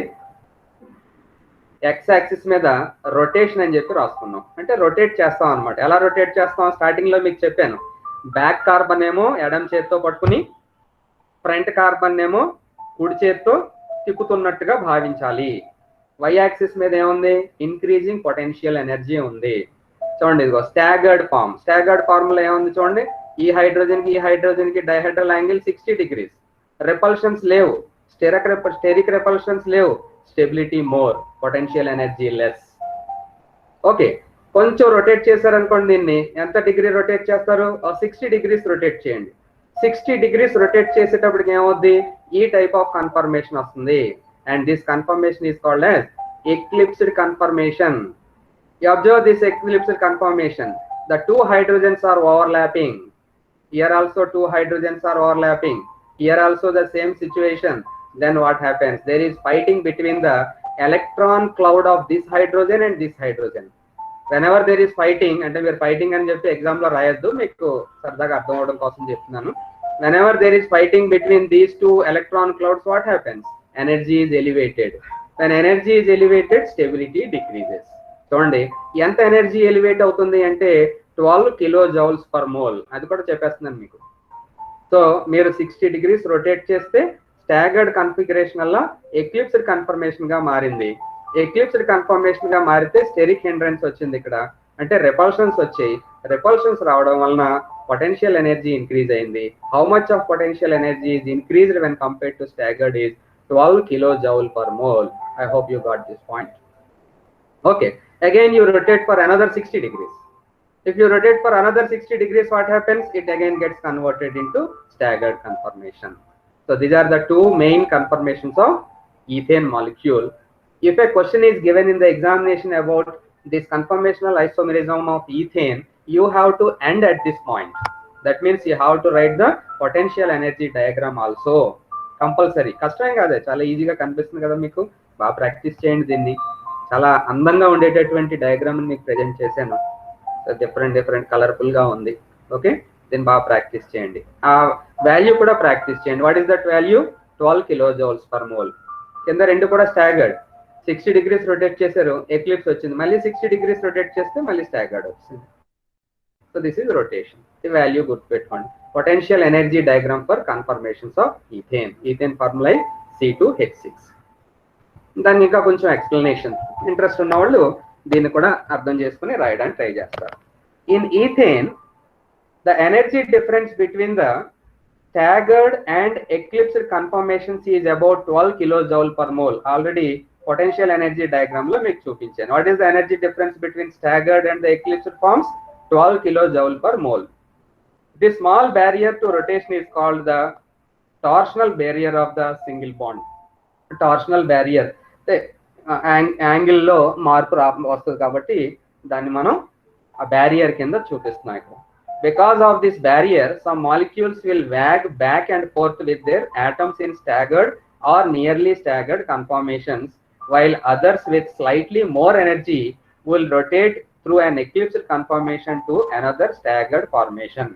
ఎక్స్ యాక్సిస్ మీద రొటేషన్ అని చెప్పి రాసుకున్నాం. అంటే రొటేట్ చేస్తాం అనమాట. ఎలా రొటేట్ చేస్తాం, స్టార్టింగ్ లో మీకు చెప్పాను. బ్యాక్ కార్బన్ ఏమో ఎడమ చేతితో పట్టుకుని ఫ్రంట్ కార్బన్ ఏమో కుడి చేతితో తిప్పుతున్నట్టుగా భావించాలి. వై యాక్సిస్ మీద ఏముంది, ఇంక్రీజింగ్ పొటెన్షియల్ ఎనర్జీ ఉంది. చూడండి, ఇదిగో స్టాగర్డ్ ఫార్మ్. స్టాగర్డ్ ఫార్ములా ఏముంది చూడండి, ఈ హైడ్రోజన్ కి డైహెడ్రల్ యాంగిల్ 60 degrees. రిపల్షన్స్ లేవు, స్టెరిక్ రిపల్షన్స్ లేవు, stability more, potential energy less. Okay, కొంచెం రొటేట్ చేశారనుకోండి, దీన్ని ఎంత డిగ్రీ రొటేట్ చేస్తారు, 60 degrees రొటేట్ చేయండి. 60 degrees రొటేట్ చేసేటప్పటికి ఏమవుద్ది, ఈ టైప్ ఆఫ్ కన్ఫర్మేషన్ వస్తుంది. And this confirmation is called as eclipsed confirmation. You observe this eclipsed conformation. The two hydrogens are overlapping. Here also two hydrogens are overlapping. Here also the same situation. Then what happens? There is fighting between the electron cloud of this hydrogen and this hydrogen. Whenever there is fighting, అంటే మీరు fighting అని చెప్పి exam లో రాయొద్దు, మీకు సరదాగా అర్థం అవడం కోసం చెప్తున్నాను. Whenever there is fighting between these two electron clouds, what happens? Energy is elevated. When energy is elevated, stability decreases. చూడండి, ఎంత ఎనర్జీ ఎలివేట్ అవుతుంది అంటే 12 kilojoules per mole. అది కూడా చెప్పేస్తున్నాను మీకు. సో మీరు 60 degrees రొటేట్ చేస్తే స్టాగర్డ్ కన్ఫిగరేషన్ వల్ల ఎక్లిప్స్డ్ కన్ఫర్మేషన్ గా మారింది. ఎక్లిప్స్డ్ కన్ఫర్మేషన్ గా మారితే స్టెరిక్ హిండ్రెన్స్ వచ్చింది ఇక్కడ, అంటే రిపల్షన్స్ వచ్చాయి. రిపల్షన్స్ రావడం వలన పొటెన్షియల్ ఎనర్జీ ఇంక్రీజ్ అయింది. How much of potential energy is increased when compared to staggered is 12 kilojoule per mole. I hope you got this point. Okay, again you rotate for another 60 degrees. If you rotate for another 60 degrees, what happens? It again gets converted into staggered conformation. So these are the two main conformations of ethane molecule. If a question is given in the examination about this conformational isomerism of ethane, you have to end at this point. That means you have to write the potential energy diagram also. Compulsory. కష్టమేం కాదే, చాలా ఈజీగా కనిపిస్తుంది కదా మీకు. బాగా practice చేయండి దీన్ని. చాలా అందంగా ఉండేటటువంటి డయాగ్రామ్ మీకు ప్రెజెంట్ చేశాను. డిఫరెంట్ కలర్ఫుల్ గా ఉంది. ఓకే, దీన్ని బాగా ప్రాక్టీస్ చేయండి. ఆ వాల్యూ కూడా ప్రాక్టీస్ చేయండి. What is that value? 12 kilojoules per mole. కింద రెండు కూడా స్టాగర్డ్. 60 డిగ్రీస్ రొటేట్ చేశారు, ఎక్లిప్స్ వచ్చింది. మళ్ళీ 60 డిగ్రీస్ రొటేట్ చేస్తే మళ్ళీ స్టాగర్డ్ వచ్చింది. So this is rotation. ఈ వాల్యూ గుర్తుపెట్టుకోండి. Potential energy diagram for confirmations of ethane. Ethane formula C2H6. దాన్ని ఇంకా కొంచెం ఎక్స్ప్లెనేషన్ ఇంట్రెస్ట్ ఉన్న వాళ్ళు దీన్ని కూడా అర్థం చేసుకుని రాయడానికి ట్రై చేస్తారు. In ethane the energy difference between the staggered and eclipsed conformations is about 12 kilojoule per mole. Already potential energy diagram లో మీకు చూపించాను. What is the energy difference between staggered and the eclipsed forms? 12 kilojoule per mole. This small barrier to rotation is called the torsional barrier of the single bond. Torsional barrier angle లో మార్పు వస్తుంది కాబట్టి దాన్ని మనం ఆ barrier కింద చూపిస్తున్నాం ఇక్కడ. Because of this barrier some molecules will wag back and fourth with their atoms in staggered or nearly staggered conformations, while others with slightly more energy will rotate through an eclipsed conformation to another staggered formation.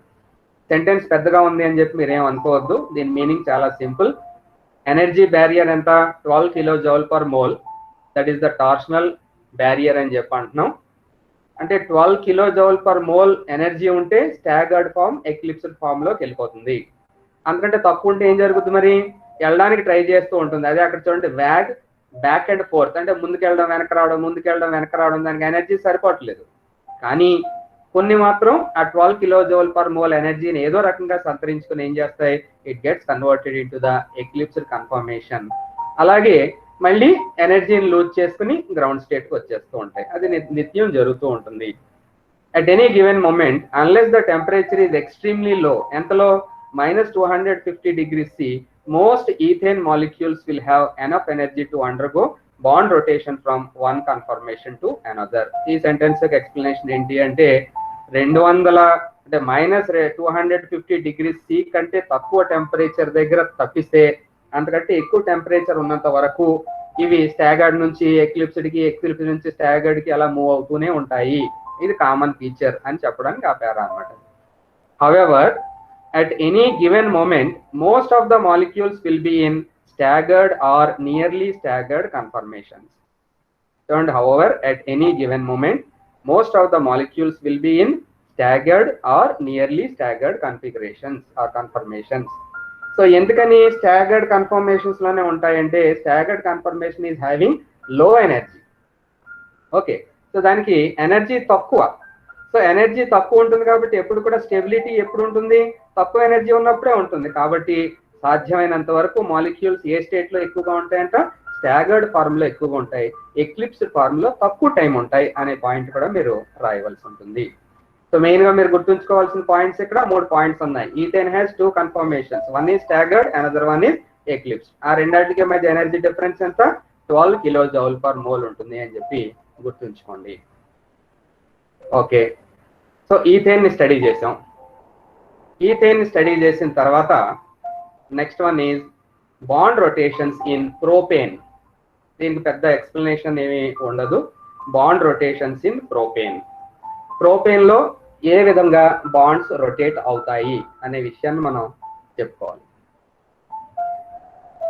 Sentence పెద్దగా ఉంది అని చెప్పి మీరేం అనుకోవద్దు. దీని meaning చాలా simple. Energy barrier ఎంత? 12 kilojoule per mole. That is the torsional barrier అని చెప్పి అంటున్నాం. అంటే 12 కిలోజౌల్ పర్ మోల్ ఎనర్జీ ఉంటే స్టాగర్డ్ ఫామ్ ఎక్లిప్స్డ్ ఫామ్ లోకి వెళ్ళిపోతుంది. అందుకంటే తక్కువ ఉంటే ఏం జరుగుతుంది? మరి వెళ్ళడానికి ట్రై చేస్తూ ఉంటుంది. అదే అక్కడ చూడండి, వ్యాగ్ బ్యాక్ అండ్ ఫోర్త్ అంటే ముందుకెళ్ళడం వెనక రావడం, ముందుకెళ్ళడం వెనక రావడం. దానికి ఎనర్జీ సరిపోవట్లేదు. కానీ కొన్ని మాత్రం ఆ 12 కిలోజౌల్ పర్ మోల్ ఎనర్జీని ఏదో రకంగా సంతరించుకుని ఏం చేస్తాయి? It gets converted in to the eclipsed confirmation. అలాగే మళ్ళీ ఎనర్జీని లూజ్ చేసుకుని గ్రౌండ్ స్టేట్కి వచ్చేస్తూ ఉంటాయి. అది నిత్యం జరుగుతూ ఉంటుంది. At any given moment unless the temperature is extremely low, ఎంతలో? -250 degrees C, most ethane molecules will have enough energy to undergo bond rotation from one conformation to another. ఈ సెంటెన్స్ యొక్క ఎక్స్ప్లెనేషన్ ఏంటి అంటే 200 అంటే -250 degrees C కంటే తక్కువ temperature దగ్గర తప్పిస్తే, అంతకంటే ఎక్కువ టెంపరేచర్ ఉన్నంత వరకు ఇవి స్టాగర్డ్ నుంచి ఎక్లిప్స్డ్ కి, ఎక్లిప్స్ నుంచి స్టాగర్డ్ కి అలా మూవ్ అవుతూనే ఉంటాయి. ఇది కామన్ ఫీచర్ అని చెప్పడానికి ఆ పేరా అన్నమాట. However at any given moment most of the molecules will be in staggered or nearly staggered conformations. And however, at any given moment most of the molecules will be in staggered or nearly staggered configurations or conformations. So ఎందుకని staggered conformations లోనే ఉంటాయంటే staggered conformation is having low energy. Okay, so దానికి energy తక్కువ. So energy తక్కువ ఉంటుంది కాబట్టి ఎప్పుడు కూడా స్టెబిలిటీ ఎప్పుడు ఉంటుంది? తక్కువ ఎనర్జీ ఉన్నప్పుడే ఉంటుంది. కాబట్టి సాధ్యమైనంత వరకు మాలిక్యూల్స్ ఏ స్టేట్ లో ఎక్కువగా ఉంటాయంట? స్టాగర్డ్ ఫార్మ్ లో ఎక్కువగా ఉంటాయి, ఎక్లిప్స్డ్ ఫార్మ్ లో తక్కువ టైం ఉంటాయి అనే పాయింట్ కూడా మీరు రాయవలసి ఉంటుంది. సో మెయిన్ గా మీరు గుర్తుంచుకోవాల్సిన పాయింట్స్ ఇక్కడ 3 పాయింట్స్ ఉన్నాయి. Ethane has 2 confirmations, one is staggered, another one is eclipse. ఆ రెండింటికి మధ్య ఎనర్జీ డిఫరెన్స్ ఎంత? 12 కిలోజౌల్ పర్ మోల్ ఉంటుంది అని చెప్పి గుర్తుంచుకోండి. ఓకే, సో ఈథేన్ ని స్టడీ చేసాం. ఈథేన్ ని స్టడీ చేసిన తర్వాత next one is bond rotations in propane. దీనికి పెద్ద ఎక్స్ప్లెనేషన్ ఏమీ ఉండదు. Bond rotations in propane. Propane లో ఏ విధంగా బాండ్స్ రొటేట్ అవుతాయి అనే విషయాన్ని మనం చెప్పుకోవాలి.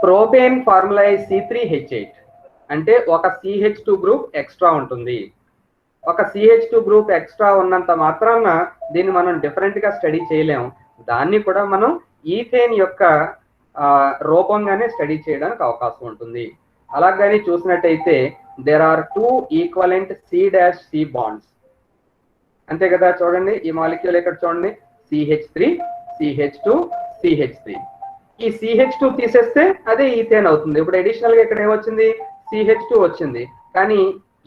ప్రోపేన్ ఫార్ములా C3H8 అంటే ఒక CH2 గ్రూప్ ఎక్స్ట్రా ఉంటుంది. ఒక CH2 గ్రూప్ ఎక్స్ట్రా ఉన్నంత మాత్రాన దీన్ని మనం డిఫరెంట్ గా స్టడీ చేయలేం. దాన్ని కూడా మనం ఈథేన్ యొక్క రూపంగానే స్టడీ చేయడానికి అవకాశం ఉంటుంది. అలాగని చూసినట్టయితే there are 2 equivalent C' bonds, అంతే కదా. చూడండి ఈ మాలిక్యూల్ ఇక్కడ చూడండి, CH3, CH2, CH3. ఈ CH2 తీసేస్తే అదే ఈథేన్ అవుతుంది. ఇప్పుడు అడిషనల్ గా ఇక్కడ ఏమొచ్చింది? CH2 వచ్చింది. కానీ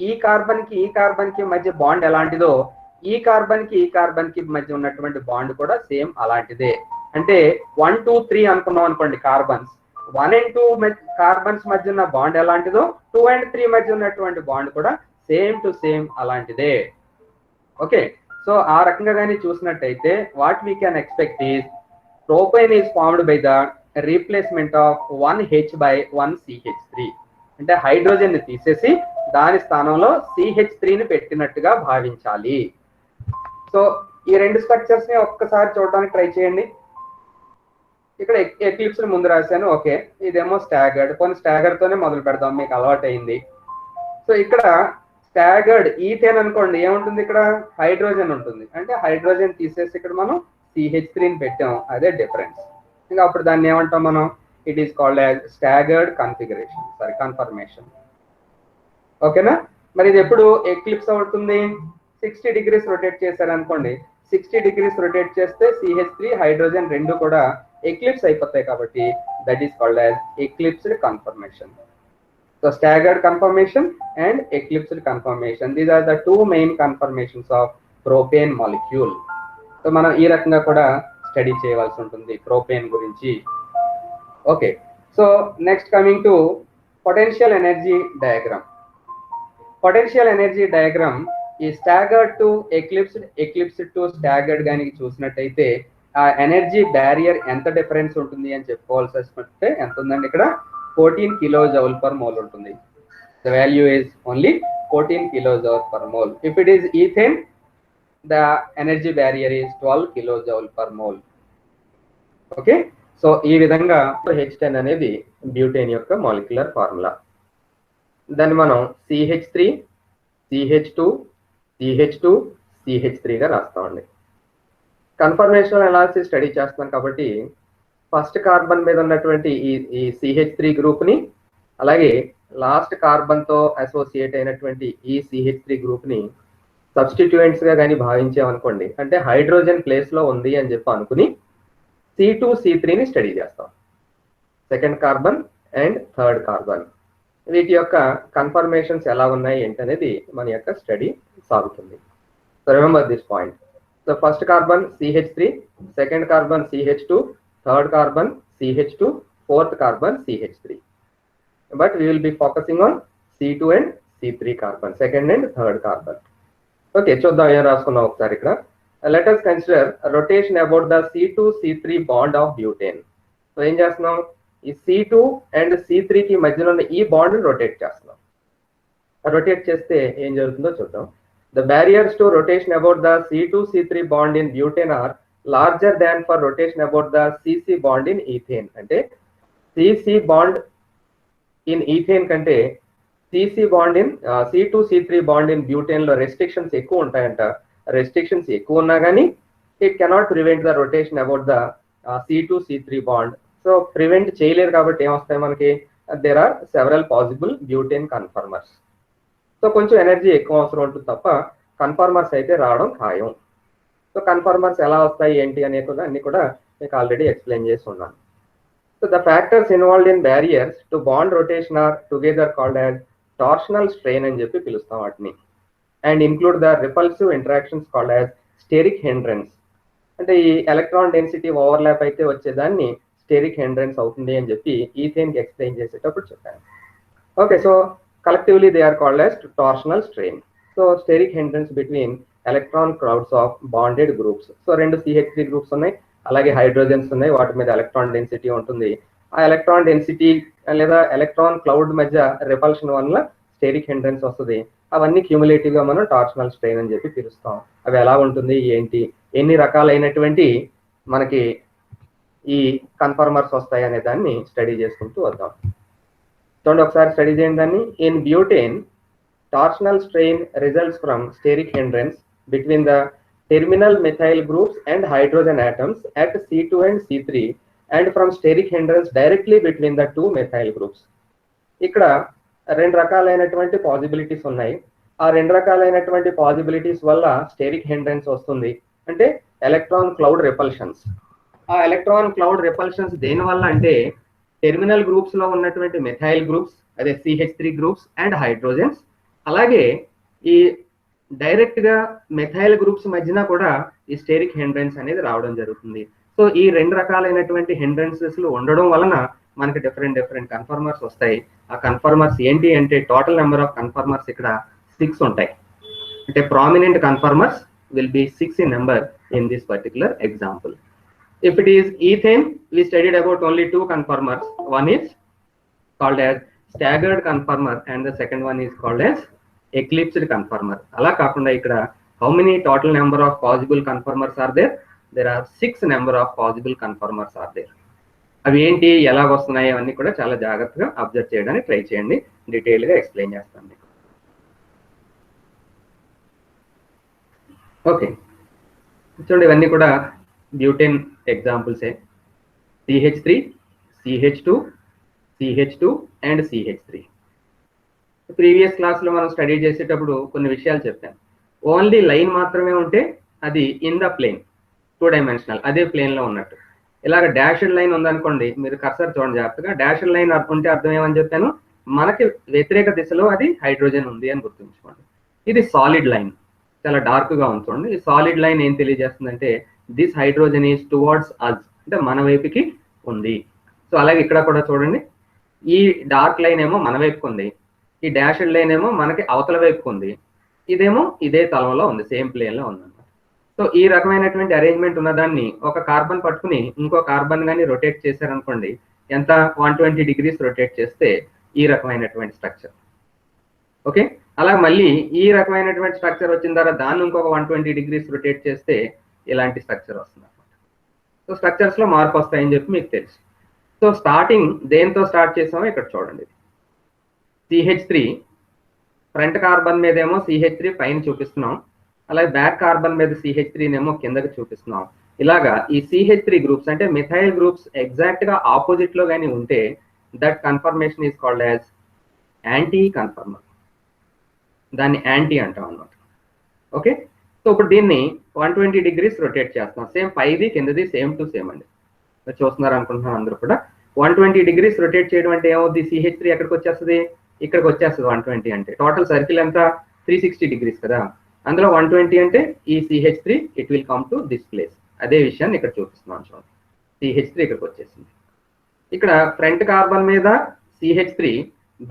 ఈ కార్బన్ కి మధ్య బాండ్ ఎలాంటిదో ఈ కార్బన్ కి మధ్య ఉన్నటువంటి బాండ్ కూడా సేమ్ అలాంటిదే. అంటే 1 2 3 అనుకున్నాం అనుకోండి కార్బన్స్, 1 and 2 కార్బన్స్ మధ్య ఉన్న బాండ్ ఎలాంటిదో 2 and 3 మధ్య ఉన్నటువంటి బాండ్ కూడా సేమ్ టు సేమ్ అలాంటిదే. ఓకే, సో ఆ రకంగా కానీ చూసినట్టయితే what we can expect is propane is formed by the replacement of 1H by 1CH3. అంటే హైడ్రోజన్ ని తీసేసి దాని స్థానంలో CH3 ని పెట్టినట్టుగా భావించాలి. సో ఈ రెండు స్ట్రక్చర్స్ ని ఒక్కసారి చూడడానికి ట్రై చేయండి. ఇక్కడ ఎక్లిప్స్ ముందు రాశాను. ఓకే, ఇదేమో స్టాగర్డ్. కొన్ని స్టాగర్డ్ తోనే మొదలు పెడదాం, మీకు అలవాటు అయింది. సో ఇక్కడ స్టాగర్డ్ ఈథేన్ అనుకోండి, ఏముంటుంది ఇక్కడ హైడ్రోజన్ ఉంటుంది. అంటే హైడ్రోజన్ తీసేసి ఇక్కడ మనం CH3 ని పెట్టాం, అదే డిఫరెన్స్. ఇంకా అప్పుడు దాన్ని ఏమంటాం మనం, it is called as staggered configuration, sorry confirmation. ఓకేనా? మరి ఇది ఎప్పుడు ఎక్లిప్స్ అవుతుంది, 60 degrees రొటేట్ చేశారు అనుకోండి. 60 degrees రొటేట్ చేస్తే CH3 హైడ్రోజన్ రెండు కూడా ఎక్లిప్స్ అయిపోతాయి కాబట్టి that is called as eclipsed conformation. So staggered conformation and eclipsed conformation, these are the two main conformations of propane molecule. So మనం ఈ రకంగా కూడా స్టడీ చేయవలసి ఉంటుంది ప్రోపేన్ గురించి. Okay, so next coming to potential energy diagram. Potential energy diagram ఈ staggered to eclipsed to staggered కానీ చూసినట్టయితే ఆ ఎనర్జీ బ్యారియర్ ఎంత డిఫరెన్స్ ఉంటుంది అని చెప్పుకోవాల్సి వస్తే ఎంత ఉందండి, ఇక్కడ 14 kJ/mole ఉంటుంది. The value is only 14 kJ/mole. If it is ethane the energy barrier is 12 kJ/mole. Okay, so ఈ విధంగా H10 అనేది బ్యూటేన్ యొక్క మాలిక్యులర్ ఫార్ములా. దాన్ని మనం CH3 CH2 CH2 CH3 గా రాస్తామండి. కన్ఫర్మేషనల్ అనాలిసిస్ స్టడీ చేస్తున్నాం కాబట్టి ఫస్ట్ కార్బన్ మీద ఉన్నటువంటి ఈ CH3 గ్రూప్ ని, అలాగే లాస్ట్ కార్బన్ తో అసోసియేట్ అయినటువంటి ఈ CH3 గ్రూప్ ని సబ్స్టిట్యూయెంట్స్ గా కానీ భావించామనుకోండి, అంటే హైడ్రోజన్ ప్లేస్ లో ఉంది అని చెప్పి అనుకుని C2 C3 ని స్టడీ చేస్తాం. Second carbon and third carbon, వీటి యొక్క కన్ఫర్మేషన్స్ ఎలా ఉన్నాయి ఏంటనేది మన యొక్క స్టడీ సాగుతుంది. So remember this point. So first carbon CH3, second carbon CH2, third carbon CH2, fourth carbon CH3. But we will be focusing on C2 and C3 carbon, second and third carbon. Okay, చూద్దాం ఏం రాసుకున్నాం ఒకసారి ఇక్కడ. Let us consider rotation about the C2 C3 bond of butane. So ఏం చేస్తున్నాం, ఈ C2 and C3 కి మధ్యలో ఉన్న ఈ బాండ్ రొటేట్ చేస్తున్నాం. రొటేట్ చేస్తే ఏం జరుగుతుందో చూద్దాం. The barriers to rotation about the C2 C3 bond in butane are larger than for rotation about the CC bond in ethane. అంటే CC బాండ్ ఇన్ ఈథేన్ కంటే CC bond in C2 C3 bond in butane లో restrictions ఎక్కువ ఉంటాయంట. Restrictions ఎక్కువ ఉన్నా కానీ it cannot prevent the rotation about the C2 C3 bond. So prevent చేయలేరు కాబట్టి ఏమొస్తాయి మనకి, there are several possible butane కన్ఫర్మర్స్. So కొంచెం ఎనర్జీ ఎక్కువ అవసరం ఉంటుంది తప్ప కన్ఫర్మర్స్ అయితే రావడం ఖాయం. సో కన్ఫర్మర్స్ ఎలా వస్తాయి ఏంటి అనే కూడా అన్ని కూడా మీకు ఆల్రెడీ ఎక్స్ప్లెయిన్ చేసి ఉన్నాను. So the factors involved in barriers to bond rotation are together called as torsional strain అని చెప్పి పిలుస్తాం వాటిని. And include the repulsive interactions called as steric hindrance. అంటే ఈ ఎలక్ట్రాన్ డెన్సిటీ ఓవర్లాప్ అయితే వచ్చేదాన్ని స్టెరిక్ హిండ్రెన్స్ అవుతుంది అని చెప్పి ఈథేన్ కి ఎక్స్ప్లెయిన్ చేసేటప్పుడు చెప్పాను. Okay, so collectively they are called as torsional strain. So steric hindrance between electron clouds of bonded groups. So రెండు CH3 గ్రూప్స్ ఉన్నాయి, అలాగే హైడ్రోజన్స్ ఉన్నాయి, వాటి మీద ఎలక్ట్రాన్ డెన్సిటీ ఉంటుంది. ఆ ఎలక్ట్రాన్ డెన్సిటీ లేదా ఎలక్ట్రాన్ క్లౌడ్ మధ్య రిపల్షన్ వల్ల స్టెరిక్ హిండ్రెన్స్ వస్తుంది. అవన్నీ క్యూములేటివ్ గా మనం టార్షనల్ స్ట్రెయిన్ అని చెప్పి పిలుస్తాం. అవి ఎలా ఉంటుంది ఏంటి, ఎన్ని రకాలైనటువంటి మనకి ఈ కన్ఫర్మర్స్ వస్తాయి అనే దాన్ని స్టడీ చేసుకుంటూ వద్దాం. చూడండి ఒకసారి స్టడీ చేయండి దాన్ని. In butane torsional strain results from stearic hindrance between the terminal methyl groups and hydrogen atoms at C2 and C3 and from steric hindrance directly between the two methyl groups. ఇక్కడ రెండు రకాలైనటువంటి possibilities ఉన్నాయి. ఆ రెండు రకాలైనటువంటి possibilities వల్ల stearic hindrance వస్తుంది. అంటే ఎలక్ట్రాన్ క్లౌడ్ రిపల్షన్స్. ఆ ఎలక్ట్రాన్ క్లౌడ్ రిపల్షన్స్ దేని వల్ల అంటే టెర్మినల్ గ్రూప్స్ లో ఉన్నటువంటి మెథైల్ గ్రూప్స్, అదే CH3 గ్రూప్స్ అండ్ హైడ్రోజన్స్, అలాగే ఈ డైరెక్ట్ గా మెథైల్ గ్రూప్స్ మధ్యన కూడా ఈ స్టెరిక్ హిండ్రెన్స్ అనేది రావడం జరుగుతుంది. సో ఈ రెండు రకాలైనటువంటి హిండ్రెన్సెస్ ఉండడం వలన మనకి డిఫరెంట్ కన్ఫర్మర్స్ వస్తాయి. ఆ కన్ఫర్మర్స్ ఏంటి అంటే టోటల్ నెంబర్ ఆఫ్ కన్ఫర్మర్స్ ఇక్కడ 6 ఉంటాయి. అంటే prominent conformers will be 6 in number in this particular example. If it is ethane, we studied about only 2 conformers. One is called as staggered conformer and the second one is called as eclipsed conformer. Ala kakunda ikkada how many total number of possible conformers are there? There are 6 number of possible conformers are there. అవి ఏంటి, ఎలా వస్తున్నాయి అవన్నీ కూడా చాలా జాగ్రత్తగా observe చేయడానికి try చేయండి. డీటెయిల్ గా ఎక్స్ప్లెయిన్ చేస్తాను మీకు. ఓకే, చూడండి ఇవన్నీ కూడా butane ఎగ్జాంపుల్సే. CH3, CH2, CH2 and CH3. Previous క్లాస్లో మనం స్టడీ చేసేటప్పుడు కొన్ని విషయాలు చెప్పాను. ఓన్లీ లైన్ మాత్రమే ఉంటే అది ఇన్ ద ప్లేన్, 2 dimensional, అదే ప్లేన్లో ఉన్నట్టు. ఇలాగ డాష్డ్ లైన్ ఉందనుకోండి, మీరు కర్సర్ చూడండి జాగ్రత్తగా. డాష్డ్ లైన్ ఉంటే అర్థం ఏమని చెప్పాను, మనకి వ్యతిరేక దిశలో అది హైడ్రోజన్ ఉంది అని గుర్తుంచుకోండి. ఇది సాలిడ్ లైన్, చాలా డార్క్ గా ఉంచుకోండి. ఈ సాలిడ్ లైన్ ఏం తెలియజేస్తుందంటే this hydrogen is towards us, అంటే మన వైపుకి ఉంది. సో అలాగే ఇక్కడ కూడా చూడండి, ఈ డార్క్ లైన్ ఏమో మన వైపుకు ఉంది, ఈ డాష్డ్ లైన్ ఏమో మనకి అవతల వైపుకు ఉంది, ఇదేమో ఇదే తలంలో ఉంది, సేమ్ ప్లేన్ లో ఉంది. సో ఈ రకమైనటువంటి అరేంజ్మెంట్ ఉన్నదాన్ని ఒక కార్బన్ పట్టుకుని ఇంకో కార్బన్ కానీ రొటేట్ చేశారనుకోండి, ఎంత 120 degrees రొటేట్ చేస్తే ఈ రకమైనటువంటి స్ట్రక్చర్. ఓకే, అలా మళ్ళీ ఈ రకమైనటువంటి స్ట్రక్చర్ వచ్చిన తర్వాత దాన్ని ఇంకొక 120 degrees రొటేట్ చేస్తే ఇలాంటి స్ట్రక్చర్ వస్తుంది అనమాట. సో స్ట్రక్చర్స్ లో మార్పు వస్తాయని చెప్పి మీకు తెలుసు. సో స్టార్టింగ్ దేంతో స్టార్ట్ చేసామో ఇక్కడ చూడండి. CH3 ఫ్రంట్ కార్బన్ మీద ఏమో CH3 పైన చూపిస్తున్నాం, అలాగే బ్యాక్ కార్బన్ మీద CH3 నేమో కిందకి చూపిస్తున్నాం. ఇలాగా ఈ CH3 గ్రూప్స్ అంటే మిథైల్ గ్రూప్స్ ఎగ్జాక్ట్ గా ఆపోజిట్ లో కానీ ఉంటే that conformation is called as anti conformer. దాన్ని యాంటీ అంటాం అన్నమాట. ఓకే, సో ఇప్పుడు దీన్ని 120 degrees రొటేట్ చేస్తాం. సేమ్ పైది కిందది సేమ్ టు సేమ్ అండి. చూస్తున్నారు అనుకుంటున్నాం అందరూ కూడా. 120 degrees రొటేట్ చేయడం అంటే ఏమవుద్ది, CH3 ఎక్కడికి వచ్చేస్తుంది, ఇక్కడికి వచ్చేస్తుంది. 120 అంటే టోటల్ సర్కిల్ ఎంత 360 degrees కదా, అందులో 120 అంటే ఈ CH3 it will come to this place. అదే విషయాన్ని ఇక్కడ చూపిస్తున్నాం చూడండి. CH3 ఇక్కడికి వచ్చేసింది. ఇక్కడ ఫ్రంట్ కార్బన్ మీద CH3,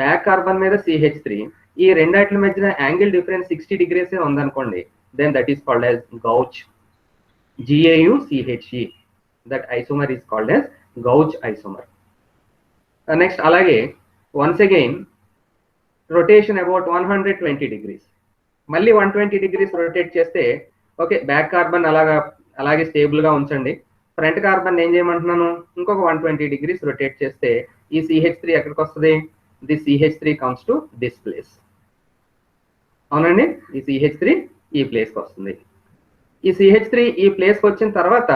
బ్యాక్ కార్బన్ మీద CH3, ఈ రెండాట్ల మధ్యన యాంగిల్ డిఫరెన్స్ 60 degrees ఉందనుకోండి, then that is called as gauche, GAUCHE. That isomer is called as gauche isomer. Next అలాగే once again rotation about 120 degrees, మళ్ళీ 120 degrees రొటేట్ చేస్తే okay, back carbon అలాగే stable గా ఉంచండి. ఫ్రంట్ కార్బన్ ఏం చేయమంటున్నాను, ఇంకొక 120 degrees rotate చేస్తే ఈ CH3 ఎక్కడికి వస్తుంది, the CH3 comes to this place. అవునండి, ఈ CH3 ఈ ప్లేస్కి వస్తుంది. ఈ CH3 ఈ ప్లేస్కి వచ్చిన తర్వాత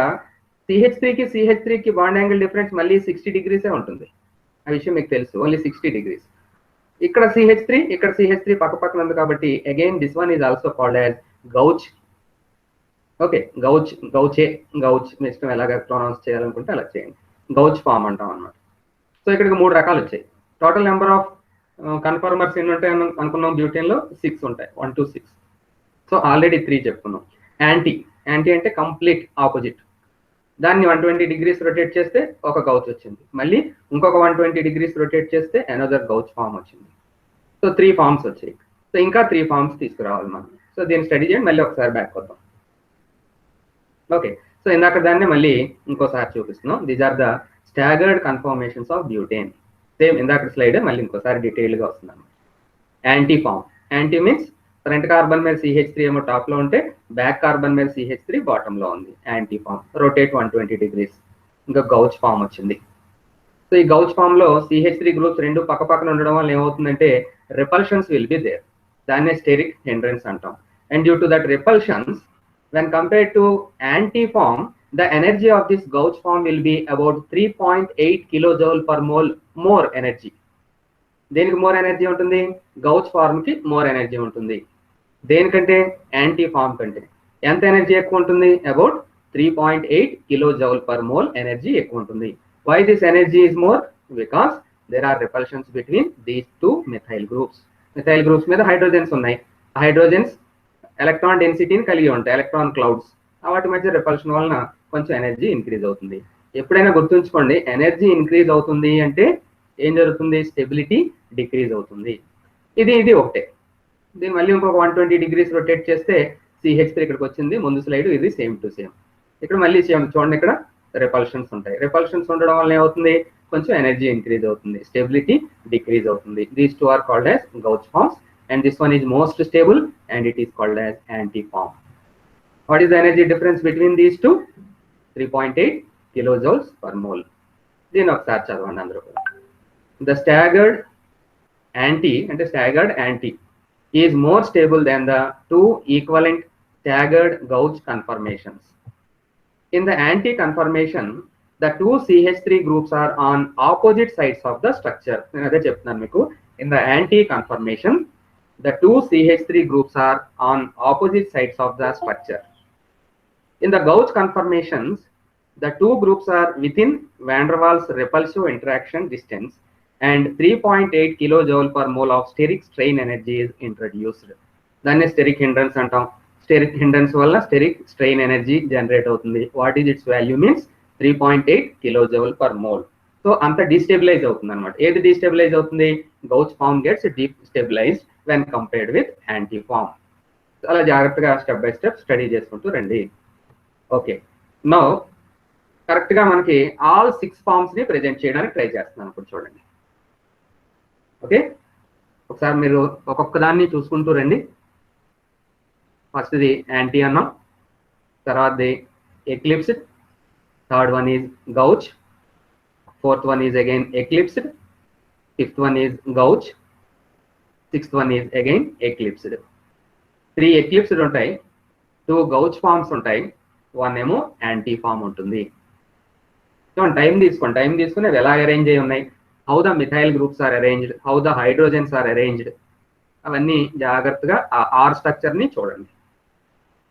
CH3కి బాండ్ యాంగిల్ డిఫరెన్స్ మళ్ళీ 60 degrees ఉంటుంది. ఆ విషయం మీకు తెలుసు, ఓన్లీ 60 degrees. ఇక్కడ CH3 ఇక్కడ CH3 పక్క పక్కన ఉంది కాబట్టి again this one is also called as gauche. Okay, gauche మీ ఇష్టం ఎలాగ ప్రొనౌన్స్ చేయాలనుకుంటే అలా చేయండి. గౌచ్ ఫామ్ అంటాం అన్నమాట. సో ఇక్కడికి 3 రకాలు వచ్చాయి. టోటల్ నెంబర్ ఆఫ్ కన్ఫర్మర్స్ ఎన్ని ఉంటాయి అనుకున్నాం, బ్యూటేన్లో 6 ఉంటాయి, 1 to 6. సో ఆల్రెడీ 3 చెప్పుకున్నాం. యాంటీ అంటే కంప్లీట్ ఆపోజిట్. దాన్ని 120 degrees రొటేట్ చేస్తే ఒక గౌచ్ వచ్చింది, మళ్ళీ ఇంకొక 120 degrees రొటేట్ చేస్తే అనదర్ గౌచ్ ఫామ్ వచ్చింది. సో 3 ఫార్మ్స్ వచ్చాయి. సో ఇంకా 3 ఫార్మ్స్ తీసుకురావాలి మనం. సో దీన్ని స్టడీ చేయండి, మళ్ళీ ఒకసారి బ్యాక్ వద్దాం. ఓకే, సో ఇందాక దాన్ని మళ్ళీ ఇంకోసారి చూపిస్తున్నాం. These are the staggered conformations of butane. Same ఇందాక స్లైడ్ మళ్ళీ ఇంకోసారి డీటెయిల్గా వస్తున్నాను. Anti form, anti means front carbon మీద CH3 ఏమో టాప్ లో ఉంటే బ్యాక్ కార్బన్ మీద CH3 బాటమ్ లో ఉంది. యాంటీ ఫామ్, రొటేట్ 120 degrees, ఇంకా గౌచ్ ఫామ్ వచ్చింది. సో ఈ గౌచ్ ఫామ్ లో CH3 గ్రూప్స్ రెండు పక్క పక్కన ఉండడం వల్ల ఏమవుతుందంటే రిపల్షన్స్ విల్ బి దేర్. దాన్నే స్టెరిక్ హిండ్రెన్స్ అంటాం. And due to that repulsions when compared to anti form, the energy of this gauge form will be about 3.8 kilojoule per mole more energy. దేనికి more energy ఉంటుంది, gauche form కి more energy ఉంటుంది. దేనికంటే anti form కంటే ఎంత energy ఎక్కువ ఉంటుంది, అబౌట్ 3.8 kilojoule per mole ఎనర్జీ ఎక్కువ ఉంటుంది. Why this energy is more, because there are repulsions between these 2 methyl groups. Methyl groups మీద హైడ్రోజన్స్ ఉన్నాయి. హైడ్రోజన్స్ ఎలక్ట్రాన్ డెన్సిటీని కలిగి ఉంటాయి, ఎలక్ట్రాన్ క్లౌడ్స్. వాటి మధ్య రిపల్షన్ వలన కొంచెం ఎనర్జీ ఇంక్రీజ్ అవుతుంది. ఎప్పుడైనా గుర్తుంచుకోండి, ఎనర్జీ ఇంక్రీజ్ అవుతుంది అంటే ఏం జరుగుతుంది, స్టెబిలిటీ డిక్రీజ్ అవుతుంది. ఇది ఒకటే. దీన్ని మళ్ళీ ఇంకొక 120 degrees రొటేట్ చేస్తే CH3 ఇక్కడికి వచ్చింది, ముందు స్లైడ్ ఇది సేమ్ టు సేమ్. ఇక్కడ మళ్ళీ చూడండి, ఇక్కడ రిపల్షన్స్ ఉంటాయి. రిపల్షన్స్ ఉండడం వల్ల ఏమవుతుంది, కొంచెం ఎనర్జీ ఇంక్రీజ్ అవుతుంది, స్టెబిలిటీ డిక్రీజ్ అవుతుంది. These two are called as gauche forms and this one is most stable and it is called as anti form. What is the energy difference between these two? 3.8 kilojoules per mole. దీన్ని ఒకసారి చదవండి అందరూ. The staggered anti is more stable than the two equivalent staggered gauge conformations. In the anti conformation, the two CH3 groups are on opposite sides of the structure. నేను అదే చెప్తున్నాను మీకు. In the anti conformation, the two CH3 groups are on opposite sides of the structure. In the gauge conformations, the two groups are within van der Waals repulsive interaction distance and 3.8 kilojoule per mole of steric strain energy is introduced. దాన్ని steric hindrance అంటాం. Steric hindrance వల్ల steric strain energy generate అవుతుంది. What is its value means 3.8 kilojoule per mole. So అంత destabilize అవుతుంది అనమాట. ఏది destabilize అవుతుంది? Gauche form gets destabilized when compared with anti form. అలా జాగ్రత్తగా స్టెప్ బై స్టెప్ స్టడీ చేసుకుంటూ రండి. ఓకే, నౌ కరెక్ట్గా మనకి ఆల్ 6 ఫార్మ్స్ ని ప్రెజెంట్ చేయడానికి ట్రై చేస్తున్నాను. ఇప్పుడు చూడండి. ఓకే, ఒకసారి మీరు ఒక్కొక్క దాన్ని చూసుకుంటూ రండి. ఫస్ట్ది యాంటీ అన్నాం, తర్వాతది eclipsed, third one is gauche, fourth one is again eclipsed, fifth one is gauche, sixth one is again eclipsed. 3 eclipsed ఉంటాయి, 2 గౌచ్ ఫార్మ్స్ ఉంటాయి, 1 ఏమో యాంటీ ఫార్మ్ ఉంటుంది. టైం తీసుకుని అవి ఎలా అరేంజ్ అయి ఉన్నాయి, how the methyl groups are arranged, how the hydrogens are arranged, అవన్నీ జాగ్రత్తగా ఆ ఆర్ స్ట్రక్చర్ ని చూడండి.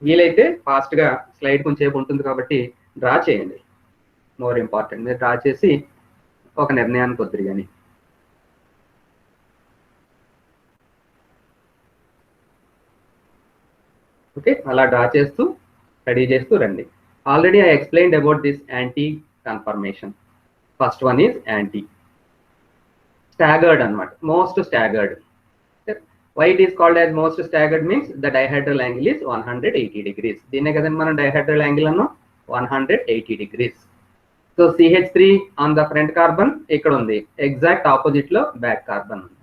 వీలైతే ఫాస్ట్ గా స్లైడ్ కొంచెంసేపు ఉంటుంది కాబట్టి డ్రా చేయండి. మోర్ ఇంపార్టెంట్, మీరు డ్రా చేసి ఒక నిర్ణయానికి వద్దురు కానీ. ఓకే, అలా డ్రా చేస్తూ స్టడీ చేస్తూ రండి. Already I explained about this anti confirmation. First one is anti staggered anamata, most staggered. Why it is called as most staggered means the dihedral angle is 180 degrees. దీన్నే కదండి మనం dihedral angle అన్నాం, 180 degrees. So CH3 on the front carbon ఇక్కడ ఉంది, exact opposite లో back carbon ఉంది.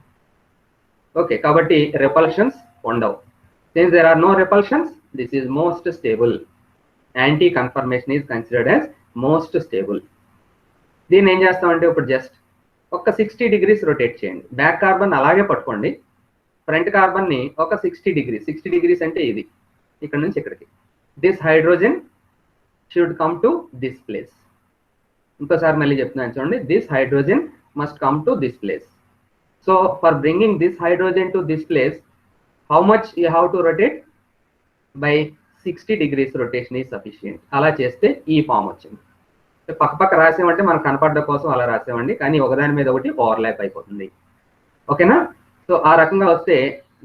Okay, కాబట్టి repulsions ఉండవు. Since there are no repulsions, this is most stable. Anti conformation is considered as most stable. దీన్ని ఏం చేస్తామంటే ఇప్పుడు జస్ట్ ఒక 60 degrees రొటేట్ చేయండి. బ్యాక్ కార్బన్ అలాగే పట్టుకోండి, ఫ్రంట్ కార్బన్ ని ఒక 60 degrees అంటే ఇది ఇక్కడ నుంచి ఇక్కడికి. This hydrogen should come to this place. ఇంకోసారి మళ్ళీ చెప్తున్నాను చూడండి, this hydrogen must come to this place. So for bringing this hydrogen to this place, how much you have to rotate? By 60 degrees rotation is sufficient. అలా చేస్తే ఈ form వచ్చింది. పక్క రాసామంటే మనకు కనపడడం కోసం అలా రాసామండి, కానీ ఒకదాని మీద ఒకటి ఓవర్లాప్ అయిపోతుంది. ఓకేనా? సో ఆ రకంగా వస్తే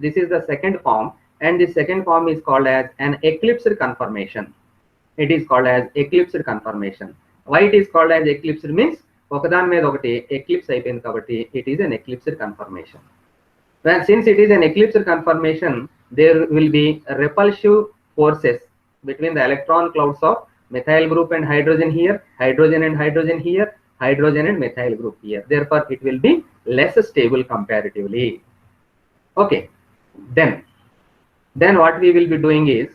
this is the second form and this second form is called as an eclipsed conformation. It is called as eclipsed conformation. Why it is called as eclipsed means ఒకదాని మీద ఒకటి ఎక్లిప్స్ అయిపోయింది కాబట్టి it is an eclipsed conformation. Since it is an eclipsed conformation, there will be repulsive forces between the electron clouds of methyl group and hydrogen here, hydrogen and hydrogen here, hydrogen and methyl group here. Therefore it will be less stable comparatively. Okay, then what we will be doing is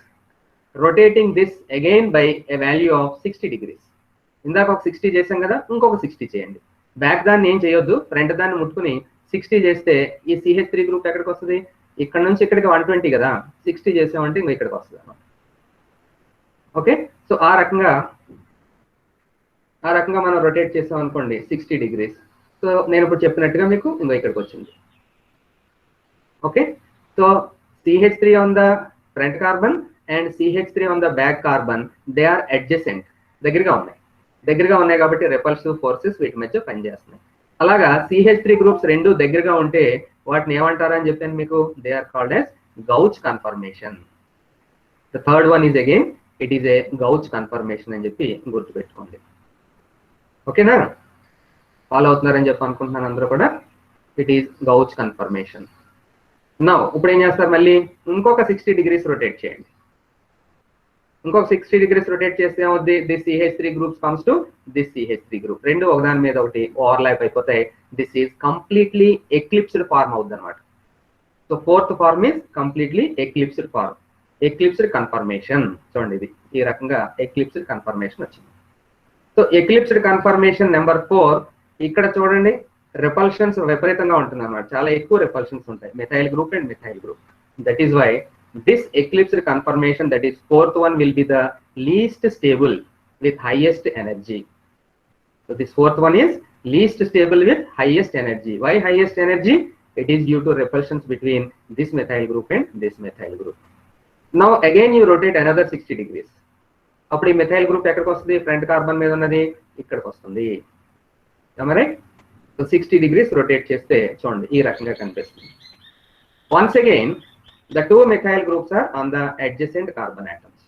rotating this again by a value of 60 degrees. ఇందాక ఒక 60 చేసాం కదా, ఇంకొక 60 చేయండి. Back దాన్ని ఏం చేయొద్దు, front దాన్ని ముట్టుకుని 60 చేస్తే ఈ CH3 గ్రూప్ ఎక్కడికి వస్తుంది? ఇక్కడ నుంచి ఇక్కడికి 120 కదా, 60 చేసామంటే ఇంకా ఇక్కడికి వస్తుంది అన్నమాట. ఓకే, సో ఆ రకంగా మనం రొటేట్ చేసాం అనుకోండి 60 degrees. సో నేను ఇప్పుడు చెప్పినట్టుగా మీకు ఇంకో ఇక్కడికి వచ్చింది. Okay, so CH3 on the front carbon and CH3 on the back carbon, they are adjacent, దగ్గరగా ఉన్నాయి కాబట్టి repulsive forces వీటి మధ్య పనిచేస్తున్నాయి. అలాగా CH3 గ్రూప్స్ రెండు దగ్గరగా ఉంటే వాటిని ఏమంటారని చెప్పాను మీకు? They are called as gauche conformation. The third one is again it is a gauche conformation అని చెప్పి గుర్తుపెట్టుకోండి. ఓకేనా, ఫాలో అవుతున్నారని చెప్పి అనుకుంటున్నాను అందరూ కూడా. It is gauche conformation. నా ఇప్పుడు ఏం చేస్తారు, మళ్ళీ ఇంకొక 60 degrees రొటేట్ చేయండి. ఇంకొక 60 degrees రొటేట్ చేస్తే ఏమవుద్ది, this CH3 groups comes to this CH3 group. రెండు ఒకదాని మీద ఒకటి ఓవర్లాప్ అయిపోతాయి. This is completely eclipsed form అవుద్ది అనమాట. So fourth form is completely eclipsed form, eclipsed conformation. చూడండి, ఇది ఈ రకంగా ఎక్లిప్స్డ్ కన్ఫర్మేషన్ వచ్చింది. So eclipsed conformation number 4. ఇక్కడ చూడండి, రిపల్షన్స్ విపరీతంగా ఉంటుంది అనమాట, చాలా ఎక్కువ రిపల్షన్స్ ఉంటాయి, methyl group and methyl group. That is why this eclipsed conformation, that is fourth one, will be the least stable with highest energy. So this fourth one is least stable with highest energy. Why highest energy? It is due to repulsions between this methyl group and this methyl group. Now again you rotate another 60 degrees. అప్పుడు ఈ methyl group ఎక్కడికి వస్తుంది, front carbon మీద ఉన్నది ఇక్కడికి వస్తుంది. Right. So 60 degrees rotate చేస్తే చూడండి ఈ రకంగా కనిపిస్తుంది. Once again the two methyl groups are on the adjacent carbon atoms.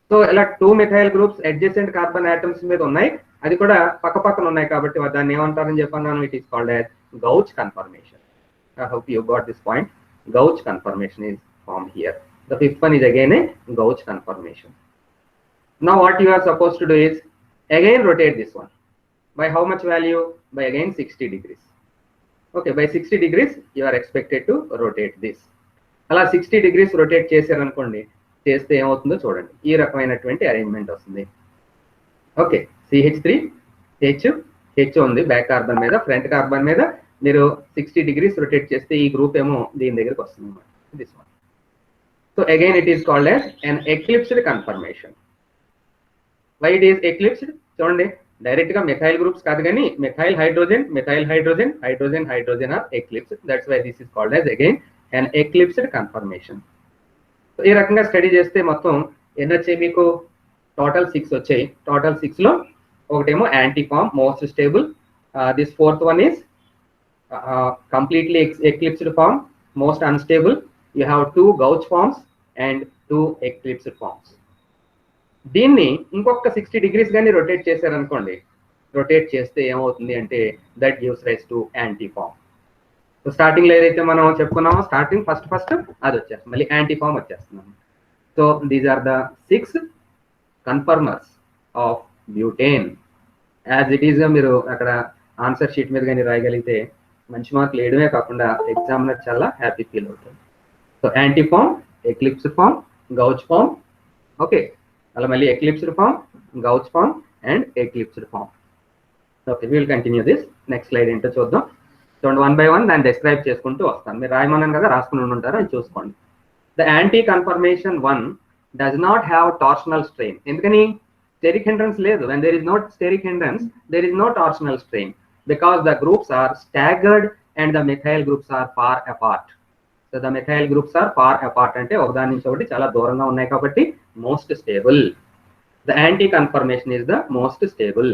So ఇలా 2 methyl groups adjacent carbon atoms మీద ఉన్నాయి, అది కూడా పక్క పక్కన ఉన్నాయి కాబట్టి దాన్ని ఏమంటారని చెప్పన్నాను, it is called as gauche conformation. I hope you got this point. Gauch conformation is formed here. The fifth one is again a gauch conformation. Now what you are supposed to do is again rotate this one. By how much value? By again 60 degrees. Okay, by 60 degrees you are expected to rotate this. అలా 60 degrees rotate చేశారనుకోండి, చేస్తే ఏమవుతుందో చూడండి, ఈ రకమైనటువంటి arrangement వస్తుంది. Okay, CH3 H ఉంది back carbon మీద, ఫ్రంట్ కార్బన్ మీద మీరు 60 degrees రొటేట్ చేస్తే ఈ గ్రూప్ ఏమో దీని దగ్గరకు వస్తుంది అన్నమాట, this one. So again it is called as an eclipsed conformation. Why it is eclipsed? చూడండి, డైరెక్ట్ గా మెథైల్ గ్రూప్స్ కాదు కానీ methyl hydrogen hydrogen hydrogen hydrogen are eclipsed. That's why this is called as again an eclipsed conformation. సో ఈ రకంగా study చేస్తే మొత్తం ఎన్ని వచ్చాయి మీకు, టోటల్ 6 వచ్చాయి. టోటల్ 6 లో ఒకటేమో anti form, most stable. This fourth one is completely eclipsed form, most unstable. You have 2 gauche forms and 2 eclipsed forms. దీన్ని ఇంకొక 60 degrees కానీ రొటేట్ చేశారనుకోండి, రొటేట్ చేస్తే ఏమవుతుంది అంటే that gives rise to anti form. So starting లో ఏదైతే మనం చెప్పుకున్నామో, స్టార్టింగ్ ఫస్ట్ అది వచ్చేస్తుంది, మళ్ళీ యాంటీ ఫామ్ వచ్చేస్తున్నాం. So these are the 6 conformers of butane. As it is గా మీరు అక్కడ ఆన్సర్ షీట్ మీద కానీ రాయగలిగితే మంచి మార్కులు వేయడమే కాకుండా ఎగ్జామినర్ చాలా హ్యాపీ ఫీల్ అవుతుంది. So anti form, eclipsed form, gauche form. Okay, అలా మళ్ళీ eclipsed form, gauche form and eclipsed form. Okay, will continue this. Next slide ఏంటో చూద్దాం. చూడండి, 1 by 1 దాన్ని డిస్క్రైబ్ చేసుకుంటూ వస్తాను. మీరు రాయమన్నాను కదా, రాసుకుని ఉంటారు, అది చూసుకోండి. The anti confirmation 1 does not have torsional strain. ఎందుకని? స్టెరిక్ హిండ్రన్స్ లేదు. when there is no steric hindrance, there is no torsional strain because the groups are staggered and the methyl groups are far apart. So the methyl groups are far apart అంటే ఒకదాని నుంచి ఒకటి చాలా దూరంగా ఉన్నాయి కాబట్టి most stable. The anti conformation is the most stable.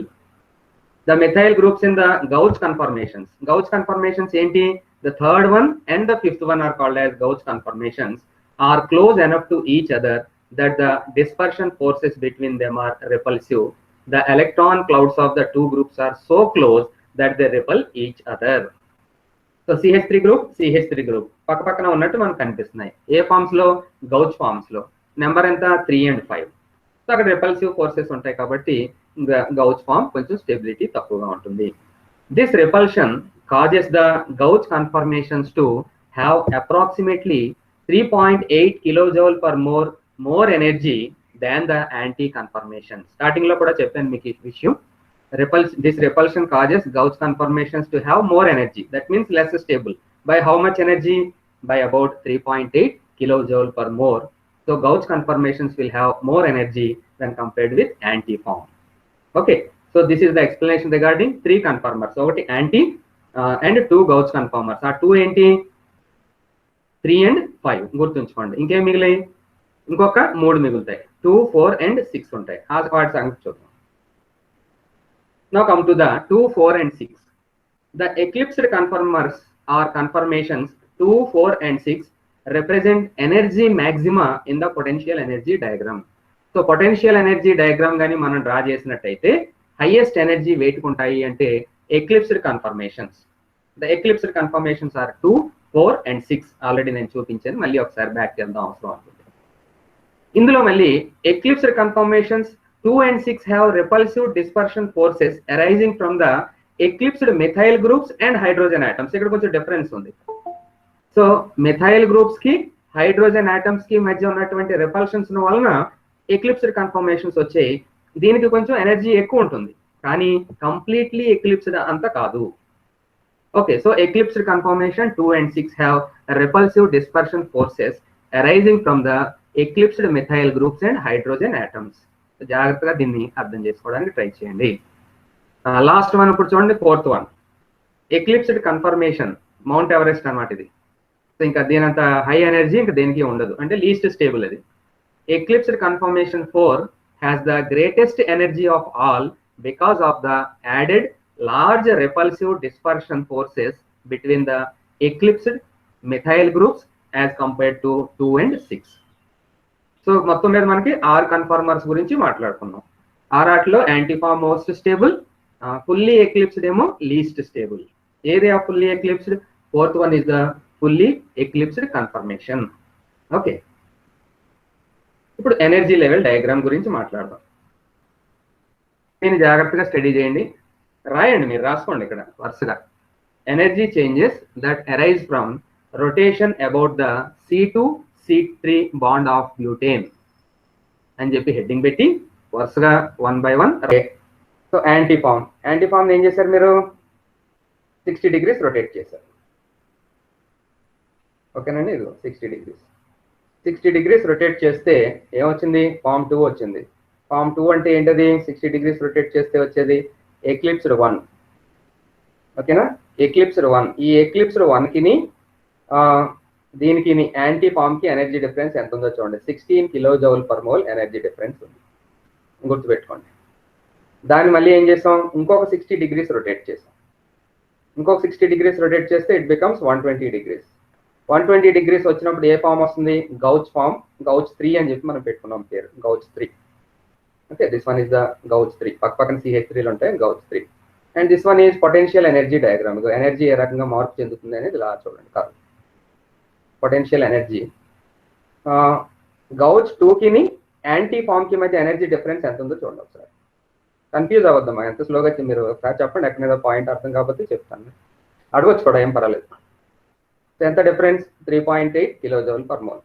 The methyl groups in the gauch conformations. Gauch conformations ఏంటి? The third one and the fifth one are called as gauch conformations, are close enough to each other that the dispersion forces between them are repulsive. The electron clouds of the two groups are so close that they repel each other. So CH3 group పక్క పక్కన ఉన్నట్టు మనకు కనిపిస్తున్నాయి. ఏ forms లో? గౌచ్ forms లో. Number ఎంత? 3 and 5. So అక్కడ repulsive forces ఉంటాయి కాబట్టి గౌచ్ ఫార్మ్ కొంచెం స్టెబిలిటీ తక్కువగా ఉంటుంది. This repulsion causes the gauch conformations to have approximately 3.8 kilojoule per more energy than the anti conformation. Starting లో కూడా చెప్పాను మీకు ఈ విషయం. This repulsion causes gauch conformations to have more energy. That means less stable. By how much energy? By about 3.8 kilojoule per more. So gauch conformations will have more energy when compared with anti form. Okay, so this is the explanation regarding 3 conformers. So ఒకటి anti and 2 gauch conformers. ఆ 2 ఏంటి? 3 and 5 గుర్తుంచుకోండి. ఇంకేం మిగిలాయి? ఇంకొక 3 మిగులుతాయి. 2, 4 and 6 ఉంటాయి. ఆ వాటి సంగతి చూద్దాం. Now come to the 2, 4 and 6. The eclipsed conformers or conformations 2, 4 and 6 represent energy maxima in the potential energy diagram. So potential energy diagram కానీ మనం డ్రా చేసినట్టయితే హైయెస్ట్ ఎనర్జీ వేటుకుంటాయి అంటే eclipsed conformations. The eclipsed conformations are 2, 4 and 6. Already నేను చూపించాను, మళ్ళీ ఒకసారి back చేద్దాం అవసరం అనుకుంటే. ఇందులో మళ్ళీ eclipsed confirmations 2 and 6 have repulsive dispersion forces arising from the eclipsed methyl groups and hydrogen atoms. ఇక్కడ కొంచెం డిఫరెన్స్ ఉంది. సో మెథైల్ గ్రూప్స్ కి హైడ్రోజన్ ఆటమ్స్ కి మధ్య ఉన్నటువంటి రిపల్షన్స్ వలన ఎక్లిప్స్డ్ కన్ఫర్మేషన్స్ వచ్చాయి. దీనికి కొంచెం ఎనర్జీ ఎక్కువ ఉంటుంది, కానీ కంప్లీట్లీ ఎక్లిప్స్డ్ అంత కాదు. Okay, so eclipsed confirmation 2 and 6 have repulsive dispersion forces arising from the eclipsed methyl groups and hydrogen atoms. జాగ్రత్తగా దీన్ని అర్థం చేసుకోవడానికి ట్రై చేయండి. లాస్ట్ వన్ ఇప్పుడు చూడండి, 4th one. Eclipsed confirmation mount Everest అన్నమాట ఇది. సో ఇంకా దీనంత హై ఎనర్జీ ఇంకా దేనికి ఉండదు, అంటే లీస్ట్ స్టేబుల్ అది. Eclipsed confirmation 4 has the greatest energy of all because of the added large repulsive dispersion forces between the eclipsed methyl groups as compared to 2 and 6. So మొత్తం మీద మనకి 6 conformers గురించి మాట్లాడుకున్నాం. ఆరాట్లో anti form most stable, fully eclipsed ఏమో least stable. ఏది ఆ fully eclipsed? 4th one is the fully eclipsed conformation. Okay, ఇప్పుడు ఎనర్జీ లెవెల్ డయాగ్రామ్ గురించి మాట్లాడదాం. దీన్ని జాగ్రత్తగా స్టడీ చేయండి, రాయండి, మీరు రాసుకోండి ఇక్కడ వరుసగా. Energy changes that arise from rotation about the C2C3 bond of butane అని చెప్పి హెడ్డింగ్ పెట్టి వరుసగా 1 by 1. సో యాంటీఫామ్ ఏం చేశారు మీరు? 60 degrees రొటేట్ చేశారు. ఓకేనండి, ఇది 60 degrees రొటేట్ చేస్తే ఏమొచ్చింది? ఫామ్ 2 వచ్చింది. ఫామ్ 2 అంటే ఏంటది? 60 degrees రొటేట్ చేస్తే వచ్చేది ఎక్లిప్స్డ్ 1. ఓకేనా, ఎక్లిప్స్డ్ 1. ఈ ఎక్లిప్స్డ్ 1కి దీనికి యాంటీ ఫామ్ కి ఎనర్జీ డిఫరెన్స్ ఎంత ఉందో చూడండి. 16 kJ/mol ఎనర్జీ డిఫరెన్స్ ఉంది, గుర్తుపెట్టుకోండి. దాన్ని మళ్ళీ ఏం చేసాం? ఇంకొక 60 degrees రొటేట్ చేసాం. ఇంకొక 60 degrees రొటేట్ చేస్తే ఇట్ బికమ్స్ 120 degrees. 120 degrees వచ్చినప్పుడు ఏ ఫామ్ వస్తుంది? గౌచ్ ఫామ్. గౌచ్ 3 అని చెప్పి మనం పెట్టుకున్నాం పేరు, gauche 3. Okay, this one is the gauche 3. పక్కన CH3లు ఉంటాయి, gauche 3. And this one is potential energy diagram. Energy ఏ రకంగా మార్పు చెందుతుంది అనేది ఇలా చూడండి. కాదు, పొటెన్షియల్ ఎనర్జీ గౌచ్ 2కి యాంటీ ఫామ్ కి మధ్య ఎనర్జీ డిఫరెన్స్ ఎంత ఉందో చూడండి ఒకసారి. కన్ఫ్యూజ్ అవ్వద్దమ్మా, ఎంత స్లోగా మీరు ఒకసారి చెప్పండి, ఎక్కడ మీద పాయింట్ అర్థం కాకపోతే చెప్తాను, అడగొచ్చు కూడా, ఏం పర్వాలేదు. ఎంత డిఫరెన్స్? 3.8 kJ/mol.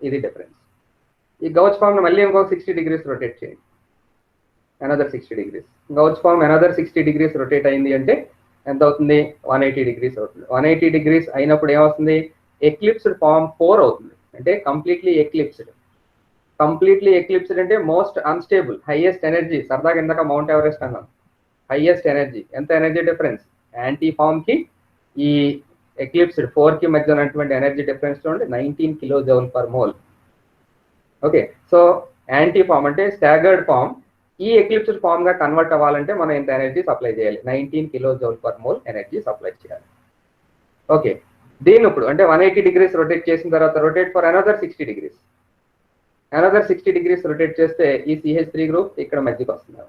ఇది డిఫరెన్స్. ఈ గౌచ్ ఫామ్ మళ్ళీ ఇంకొక 60 degrees రొటేట్ చేయండి, another 60 degrees. Gauche form another 60 degrees rotate అయింది అంటే ఎంత అవుతుంది? 180 degrees అవుతుంది. 180 degrees అయినప్పుడు ఏమవుతుంది? ఎక్లిప్స్డ్ ఫామ్ 4 అవుతుంది, అంటే కంప్లీట్లీ ఎక్లిప్స్డ్. కంప్లీట్లీ ఎక్లిప్స్డ్ అంటే మోస్ట్ అన్స్టేబుల్, హైయెస్ట్ ఎనర్జీ. సరదాగా ఇందాక మౌంట్ ఎవరెస్ట్ అన్నాం, హైయెస్ట్ ఎనర్జీ. ఎంత ఎనర్జీ డిఫరెన్స్? యాంటీ ఫామ్ కి ఈ ఎక్లిప్స్డ్ 4 కి మధ్య ఉన్నటువంటి ఎనర్జీ డిఫరెన్స్ చూడండి, 19 kJ/mol. Okay, so anti form అంటే స్టాగర్డ్ ఫామ్, ఈ ఎక్లిప్స్డ్ ఫామ్ గా కన్వర్ట్ అవ్వాలంటే మనం ఎంత ఎనర్జీ సప్లై చేయాలి? 19 kJ/mol ఎనర్జీ సప్లై చేయాలి. ఓకే, దీని ఇప్పుడు అంటే 180 degrees రొటేట్ చేసిన తర్వాత rotate for another 60 degrees. Another 60 degrees rotate చేస్తే ఈ CH3 గ్రూప్ ఇక్కడ మధ్యకి వస్తుంది.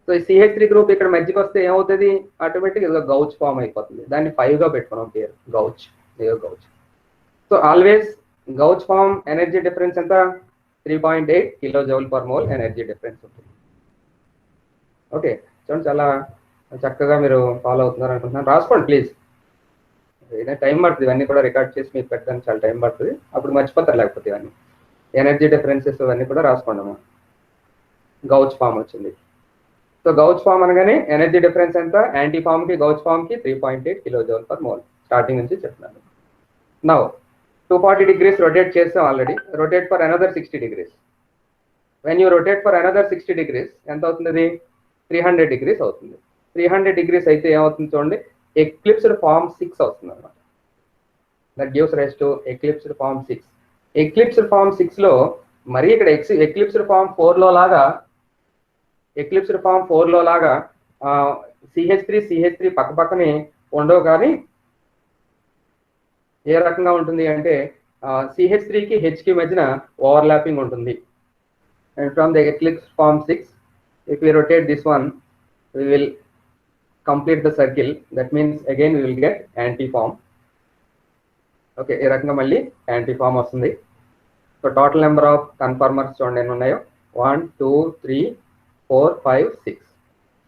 సో ఈ CH3 గ్రూప్ ఇక్కడ మధ్యకి వస్తే ఏమవుతుంది? ఆటోమేటిక్గా గౌచ్ ఫామ్ అయిపోతుంది. దాన్ని 5 గా పెట్టుకున్నాం పేరు, gauche. Gauche. So always gauche form energy difference ఎంత? 3.8 kJ/mol ఎనర్జీ డిఫరెన్స్ ఉంటుంది. ఓకే, చూడండి, చాలా చక్కగా మీరు ఫాలో అవుతున్నారు అనుకుంటున్నాను. రాసుకోండి ప్లీజ్, టైం పడుతుంది, ఇవన్నీ కూడా రికార్డ్ చేసి మీకు పెట్టడానికి చాలా టైం పడుతుంది, అప్పుడు మర్చిపోతారు లేకపోతే ఇవన్నీ. ఎనర్జీ డిఫరెన్సెస్ ఇవన్నీ కూడా రాసుకోండి అమ్మా. గౌచ్ ఫామ్ వచ్చింది. సో గౌచ్ ఫామ్ అనగానే ఎనర్జీ డిఫరెన్స్ ఎంత? యాంటీ ఫామ్ కి గౌచ్ ఫామ్ కి 3.8 kJ/mol. స్టార్టింగ్ నుంచి చెప్తున్నాను. నౌ 240 degrees రొటేట్ చేస్తాం already. Rotate for another 60 degrees. When you rotate for another 60 degrees ఎంత అవుతుంది? 300 degrees అవుతుంది. 300 degrees అయితే ఏమవుతుంది చూడండి, ఎక్లిప్స్డ్ ఫామ్ 6 అవుతుంది అనమాట. That gives rise to eclipsed form 6. Eclipsed form 6 లో మరి ఇక్కడ ఎక్లిప్స్డ్ ఫామ్ 4 లో లాగా CH3 పక్క పక్కనే ఉండవు, కానీ ఏ రకంగా ఉంటుంది అంటే CH3 కి H కి మధ్యన ఓవర్లాపింగ్ ఉంటుంది. And from the eclipse form 6, if we rotate this one, we will complete the circle. That means again we will get anti-form. Okay, ఈ రకంగా మళ్ళీ యాంటీ-ఫామ్ వస్తుంది. సో టోటల్ నెంబర్ ఆఫ్ కన్ఫార్మర్స్ చూడండి ఎన్ని ఉన్నాయో, 1 2 3 4 5 6.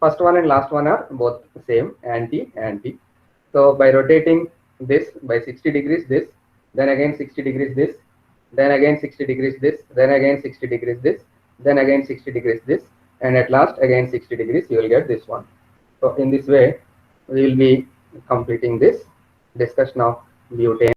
First one and last one or both same, anti anti. So by rotating this by 60 degrees this, then again 60 degrees this, then again 60 degrees this, then again 60 degrees this, then again 60 degrees this, and at last again 60 degrees, you will get this one. So in this way we will be completing this discussion of butane.